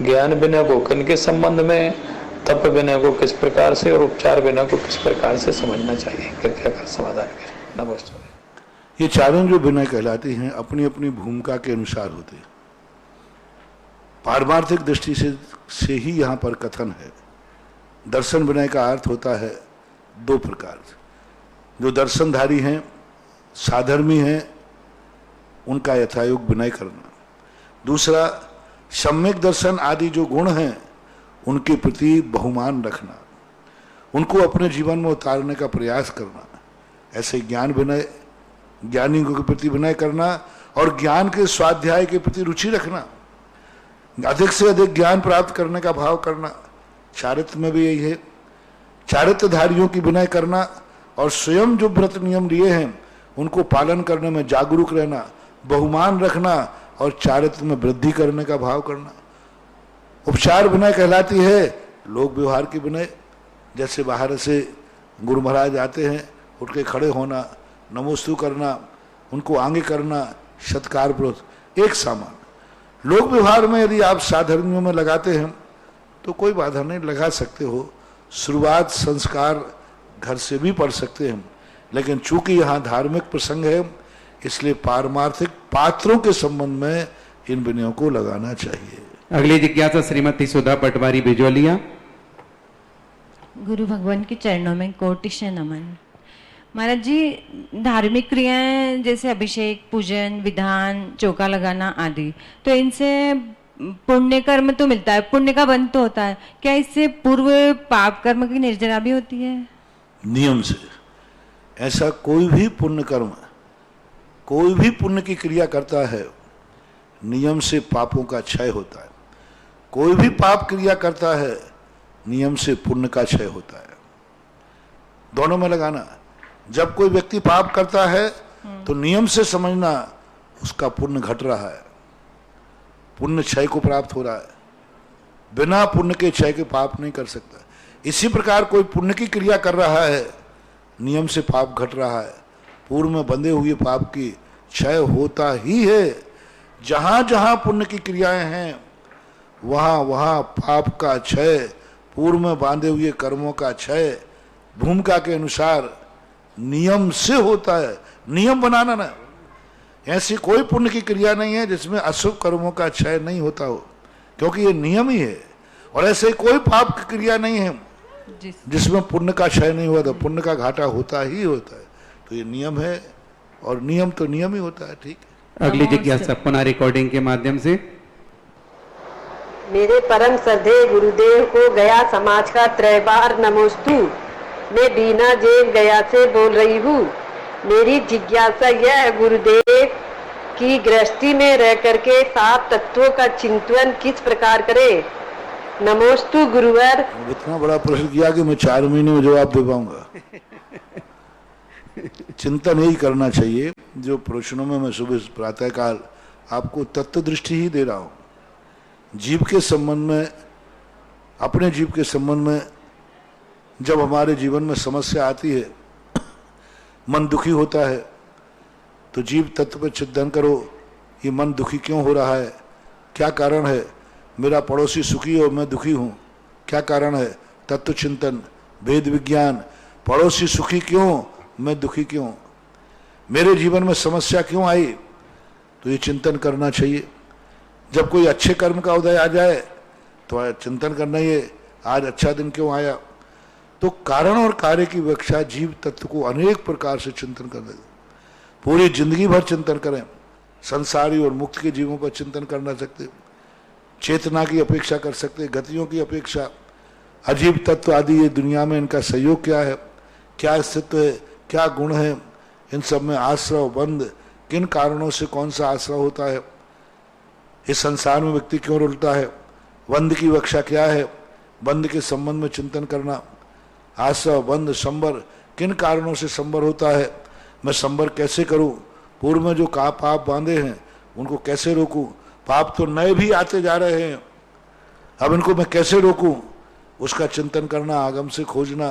I: ज्ञान विनय को किनके संबंध में, तप विनय को किस प्रकार से और उपचार विनय को किस प्रकार से समझना चाहिए, कृपया कर समाधान करें। नमस्ते।
B: ये चारों जो विनय कहलाती हैं अपनी अपनी भूमिका के अनुसार होते हैं। पारमार्थिक दृष्टि से ही यहाँ पर कथन है। दर्शन विनय का अर्थ होता है दो प्रकार। जो दर्शनधारी हैं, साधर्मी हैं, उनका यथायोग विनय करना। दूसरा, सम्यक दर्शन आदि जो गुण हैं उनके प्रति बहुमान रखना, उनको अपने जीवन में उतारने का प्रयास करना। ऐसे ज्ञान विनय, ज्ञानियों के प्रति विनय करना और ज्ञान के स्वाध्याय के प्रति रुचि रखना, अधिक से अधिक ज्ञान प्राप्त करने का भाव करना। चारित्र में भी यही है। चारित्रधारियों की विनय करना और स्वयं जो व्रत नियम लिए हैं उनको पालन करने में जागरूक रहना, बहुमान रखना और चारित्र में वृद्धि करने का भाव करना। उपचार विनय कहलाती है लोक व्यवहार की विनय। जैसे बाहर से गुरु महाराज आते हैं, उठ के खड़े होना, नमोस्तु करना, उनको आगे करना, सत्कार पूर्वक एक सामान। लोक व्यवहार में यदि आप साधर्मियों में लगाते हैं तो कोई बाधा नहीं, लगा सकते हो। शुरुआत संस्कार घर से भी पढ़ सकते हैं, लेकिन चूंकि यहाँ धार्मिक प्रसंग है इसलिए पारमार्थिक पात्रों के संबंध में इन विनयों को लगाना चाहिए।
D: अगली जिज्ञासा श्रीमती सुधा पटवारी बिजोलिया।
J: गुरु भगवान के चरणों में कोटिशय नमन। महाराज जी, धार्मिक क्रियाएं जैसे अभिषेक, पूजन, विधान, चौका लगाना आदि, तो इनसे पुण्य कर्म तो मिलता है, पुण्य का बंध तो होता है। क्या इससे पूर्व पाप कर्म की निर्जरा भी होती है?
B: नियम से ऐसा कोई भी पुण्य कर्म, कोई भी पुण्य की क्रिया करता है, नियम से पापों का क्षय होता है। कोई भी पाप क्रिया करता है, नियम से पुण्य का क्षय होता है। दोनों में लगाना। जब कोई व्यक्ति पाप करता है तो नियम से समझना उसका पुण्य घट रहा है, पुण्य क्षय को प्राप्त हो रहा है। बिना पुण्य के क्षय के पाप नहीं कर सकता। इसी प्रकार कोई पुण्य की क्रिया कर रहा है, नियम से पाप घट रहा है, पूर्व में बंधे हुए पाप की क्षय होता ही है। जहां जहां पुण्य की क्रियाएं हैं वहां वहां पाप का क्षय, पूर्व में बांधे हुए कर्मों का क्षय भूमिका के अनुसार नियम से होता है। नियम बनाना ना, ऐसी कोई पुण्य की क्रिया नहीं है जिसमें अशुभ कर्मों का क्षय नहीं होता हो, क्योंकि ये नियम ही है। और ऐसे कोई पाप की क्रिया नहीं है जिसमें पुण्य का क्षय नहीं हुआ, तो पुण्य का घाटा होता ही होता है। तो ये नियम है और नियम तो नियम ही होता है। ठीक है।
D: अगली जिज्ञासा पुनः रिकॉर्डिंग के माध्यम से।
K: मेरे परम श्रद्धेय गुरुदेव को गया समाज का त्रैवार नमोस्तु। मैं बीना जैन गया से बोल रही हूँ। मेरी जिज्ञासा यह है गुरुदेव कि गृहस्थी में रह करके 7 तत्वों का चिंतन किस प्रकार करें। नमोस्तु गुरुवर।
B: इतना बड़ा प्रश्न किया कि मैं 4 महीने में जवाब दे पाऊंगा। चिंतन यही करना चाहिए जो प्रश्नों में मैं सुबह प्रातःकाल आपको तत्व दृष्टि ही दे रहा हूँ। जीव के संबंध में, अपने जीव के संबंध में जब हमारे जीवन में समस्या आती है, मन दुखी होता है, तो जीव तत्व पर चिंतन करो, ये मन दुखी क्यों हो रहा है, क्या कारण है। मेरा पड़ोसी सुखी और मैं दुखी हूँ, क्या कारण है। तत्व चिंतन, भेद विज्ञान, पड़ोसी सुखी क्यों, मैं दुखी क्यों, मेरे जीवन में समस्या क्यों आई, तो ये चिंतन करना चाहिए। जब कोई अच्छे कर्म का उदय आ जाए तो चिंतन करना ही है, आज अच्छा दिन क्यों आया। तो कारण और कार्य की व्याख्या जीव तत्व को अनेक प्रकार से चिंतन कर देते। पूरी जिंदगी भर चिंतन करें, संसारी और मुक्त के जीवों पर चिंतन करना सकते, चेतना की अपेक्षा कर सकते, गतियों की अपेक्षा, अजीब तत्व आदि ये दुनिया में इनका सहयोग क्या है, क्या अस्तित्व है, क्या गुण है, इन सब में आश्रव बंध, किन कारणों से कौन सा आश्रव होता है, इस संसार में व्यक्ति क्यों रुलता है, बंध की व्याख्या क्या है, बंध के संबंध में चिंतन करना, आश्रव बंध संबर, किन कारणों से संबर होता है, मैं संबर कैसे करूं, पूर्व में जो पाप बांधे हैं उनको कैसे रोकूं, पाप तो नए भी आते जा रहे हैं, अब इनको मैं कैसे रोकूं, उसका चिंतन करना, आगम से खोजना,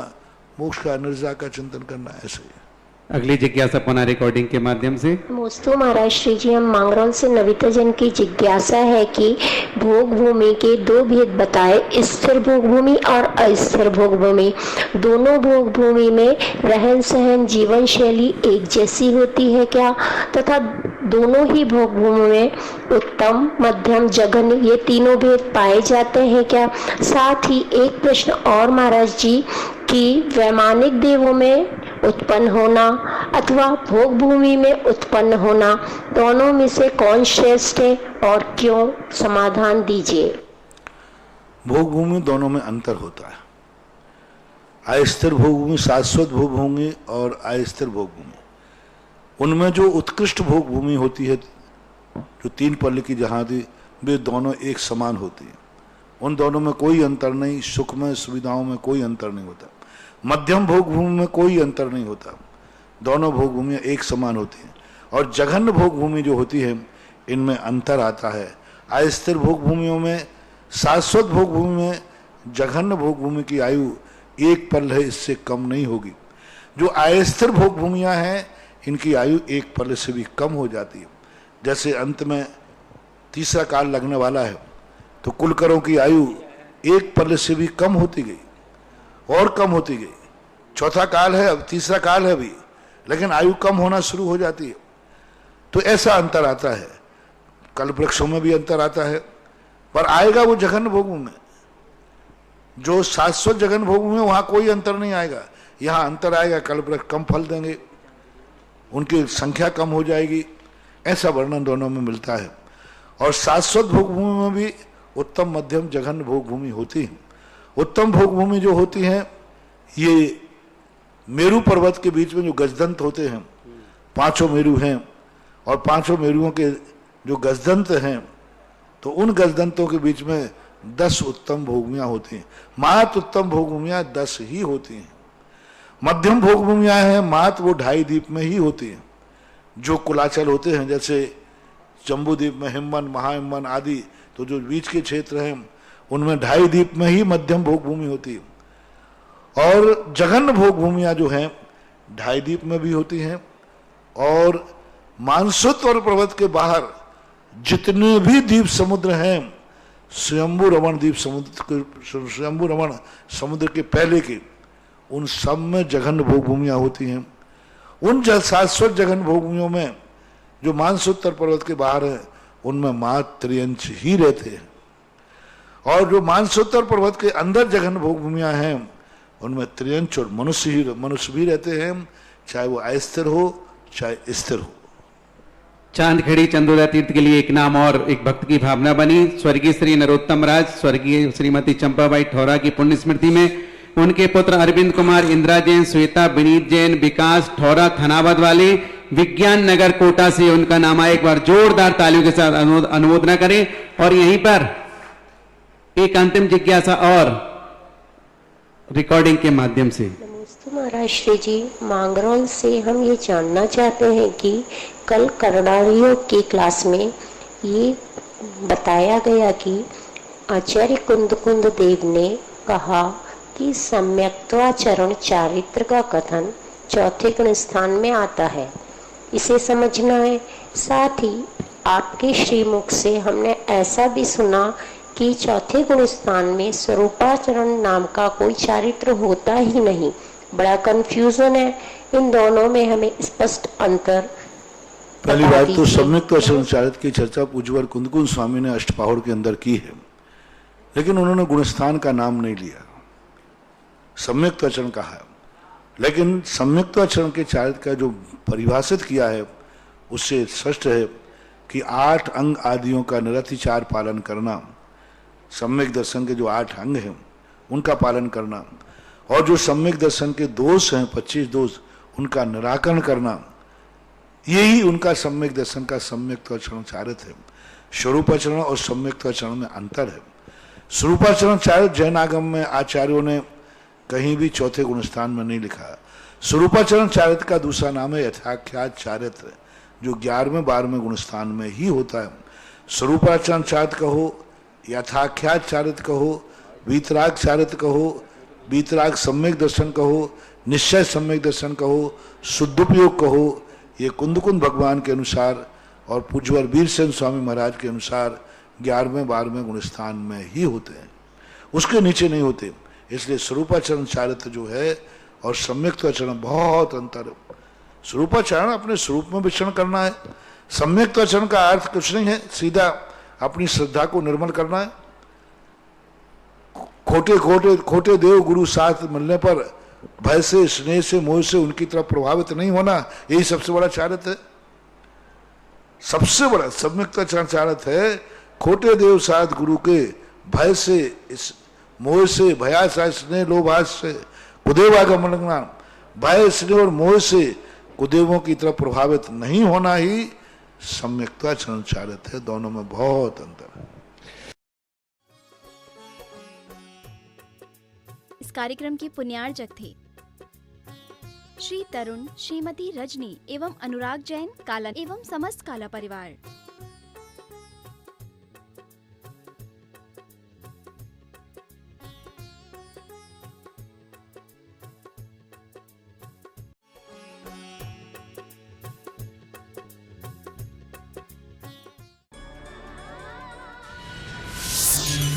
B: मोक्ष का निर्जा का चिंतन करना, ऐसे ही।
D: अगली जिज्ञासा पुनः रिकॉर्डिंग के माध्यम से।
L: नमोस्तु महाराज श्री जी, हम मांगरोल से नविता जन की जिज्ञासा है कि भोग भूमि के दो भेद बताए, स्थिर भोग भूमि और अस्थिर भोग भूमि। दोनों भोग भूमि में रहन सहन जीवन शैली एक जैसी होती है क्या, तथा दोनों ही भोग भूमि में उत्तम मध्यम जघन्य ये तीनों भेद पाए जाते हैं क्या। साथ ही एक प्रश्न और महाराज जी कि वैमानिक देवों में उत्पन्न होना अथवा भोग भूमि में उत्पन्न होना, दोनों में से कौन श्रेष्ठ है और क्यों, समाधान दीजिए।
B: भोग भूमि दोनों में अंतर होता है। अस्थिर भोग भूमि, शाश्वत भोग भूमि और अस्थिर भोग भूमि, उनमें जो उत्कृष्ट भोग भूमि होती है, जो तीन पल्ले की जहाँ थी, वे दोनों एक समान होती है। उन दोनों में कोई अंतर नहीं, सुख में सुविधाओं में कोई अंतर नहीं होता। मध्यम भोग भूमि में कोई अंतर नहीं होता, दोनों भोग भूमियाँ एक समान होती हैं। और जघन्य भोग भूमि जो होती है, इनमें अंतर आता है। अस्थिर भोग भूमियों में, शाश्वत भोग भूमि में जघन्य भोग भूमि की आयु एक पल है, इससे कम नहीं होगी। जो अस्थिर भोग भूमियाँ हैं, इनकी आयु एक पल से भी कम हो जाती है। जैसे अंत में तीसरा काल लगने वाला है, तो कुलकरों की आयु एक पल से भी कम होती गई और कम होती गई। चौथा काल है, अब तीसरा काल है अभी, लेकिन आयु कम होना शुरू हो जाती है। तो ऐसा अंतर आता है। कल्प वृक्षों में भी अंतर आता है, पर आएगा वो जघन्य भोगों में। जो शाश्वत जघन्य भोगों में वहां कोई अंतर नहीं आएगा, यहाँ अंतर आएगा। कल्प वृक्ष कम फल देंगे, उनकी संख्या कम हो जाएगी, ऐसा वर्णन दोनों में मिलता है। और शाश्वत भोग भूमि में भी उत्तम मध्यम जघन्य भोग भूमि होती है। उत्तम भोग भूमि जो होती है, ये मेरू पर्वत के बीच में जो गजदंत होते हैं, पांचों मेरू हैं, और पांचों मेरुओं के जो गजदंत हैं, तो उन गजदंतों के बीच में 10 उत्तम भोग भूमियां होती हैं। मात उत्तम भोग भूमियां 10 ही होती हैं। मध्यम भोग भूमियां हैं, मात वो 2.5 द्वीप में ही होती हैं। जो कुलाचल होते हैं, जैसे जम्बू द्वीप में हिमवन, महाहिमवन आदि, तो जो बीच के क्षेत्र हैं उनमें 2.5 द्वीप में ही मध्यम भोग भूमि होती है। और जघन्य भोग भूमियां जो हैं 2.5 द्वीप में भी होती हैं। और मानसोत्तर पर्वत के बाहर जितने भी द्वीप समुद्र हैं, स्वयंभू रमण द्वीप समुद्र, स्वयंभू रमण समुद्र के पहले के, उन सब में जघन्य भोग भूमियां होती हैं। उन शाश्वत जघन्य भोग भूमियों में जो मानसोत्तर पर्वत के बाहर है, उनमें मात त्रियंश ही रहते हैं। और जो मानसोत्तर पर्वत के अंदर जघन्य भोग भूमियां हैं, उनमें त्रियंश और मनुष्य भी रहते हैं, चाहे वो अस्थिर हो चाहे स्थिर हो।
D: चांदखेड़ी चंदोदा तीर्थ के लिए एक नाम और एक भक्त की भावना बनी। स्वर्गीय श्री नरोत्तम राज, स्वर्गीय श्रीमती चंपाबाई ठौरा की पुण्य स्मृति में उनके पुत्र अरविंद कुमार, इंदिरा जैन, श्वेता, विनीत जैन, विकास ठौरा थनावद वाले विज्ञान नगर कोटा से उनका नाम आए। एक बार जोरदार तालियों के साथ अनुमोदना करें। और यहीं पर एक अंतिम जिज्ञासा और रिकॉर्डिंग के माध्यम से।
L: नमस्ते महाराज श्री जी, मांगरोल से हम ये जानना चाहते हैं कि कल कर्णाटक की क्लास में ये बताया गया कि आचार्य कुंद देव ने कहा कि सम्यक्त्वाचरण चारित्र का कथन चौथे गुण स्थान में आता है, इसे समझना है। साथ ही आपके श्रीमुख से हमने ऐसा भी सुना कि चौथे गुण स्थान में स्वरूपाचरण नाम का कोई चारित्र होता ही नहीं। बड़ा कंफ्यूजन है, इन दोनों में हमें स्पष्ट अंतर।
B: पहली बात तो सम्यक्त्वाचरण चारित्र की चर्चा पूज्यवर कुंदकुंज स्वामी ने अष्टपहर के अंदर की है, लेकिन उन्होंने गुणस्थान का नाम नहीं लिया, सम्यक्त्वाचरण कहा। लेकिन सम्यक्त्वाचरण के चारित्र का जो परिभाषित किया है, उससे स्पष्ट है कि 8 अंग आदियों का निरतिचार पालन करना, सम्यक दर्शन के जो 8 अंग हैं उनका पालन करना, और जो सम्यक दर्शन के दोष हैं 25 दोष, उनका निराकरण करना, यही उनका सम्यक दर्शन का सम्यक्त्वाचरण चारित्र है। स्वरूपाचरण और सम्यक्त्वाचरण में अंतर है। स्वरूपाचरण चारित्र जैन आगम में आचार्यों ने कहीं भी चौथे गुणस्थान में नहीं लिखा। स्वरूपाचरण चारित्र का दूसरा नाम है यथाख्यात चारित्र, जो 11वें 12वें गुणस्थान में ही होता है। स्वरूपाचरण चारित्र कहो, यथाख्यात चारित्र कहो, वीतराग चारित्र कहो, बीतराग सम्यक दर्शन कहो, निश्चय सम्यक दर्शन कहो, शुद्धोपयोग कहो, ये कुंदकुंद भगवान के अनुसार और पूज्यवर वीरसेन स्वामी महाराज के अनुसार 11वें 12वें गुणस्थान में ही होते हैं, उसके नीचे नहीं होते। इसलिए स्वरूपाचरण चारित्र जो है और सम्यक्त्वाचरण बहुत अंतर है। स्वरूपाचरण अपने स्वरूप में विचरण करना है, सम्यक्त्वाचरण का अर्थ कुछ नहीं है, सीधा अपनी श्रद्धा को निर्मल करना है। खोटे देव गुरु साथ मिलने पर भय से, स्नेह से, मोह से उनकी तरफ प्रभावित नहीं होना, यही सबसे बड़ा चारित्र है। सबसे बड़ा सम्यक्त्वाचरण चारित्र है खोटे देव साथ गुरु के भय से, इस मोह से, भयाशय, स्नेह, लोभाश से, कुदेवागमन, भय, स्नेह और मोह से कुदेवों की तरफ प्रभावित नहीं होना ही सम्यक्त्वाचरण चारित्र है। दोनों में बहुत अंतर है।
A: इस कार्यक्रम के पुण्यार्जक थे श्री तरुण, श्रीमती रजनी एवं अनुराग जैन, काला एवं समस्त काला परिवार।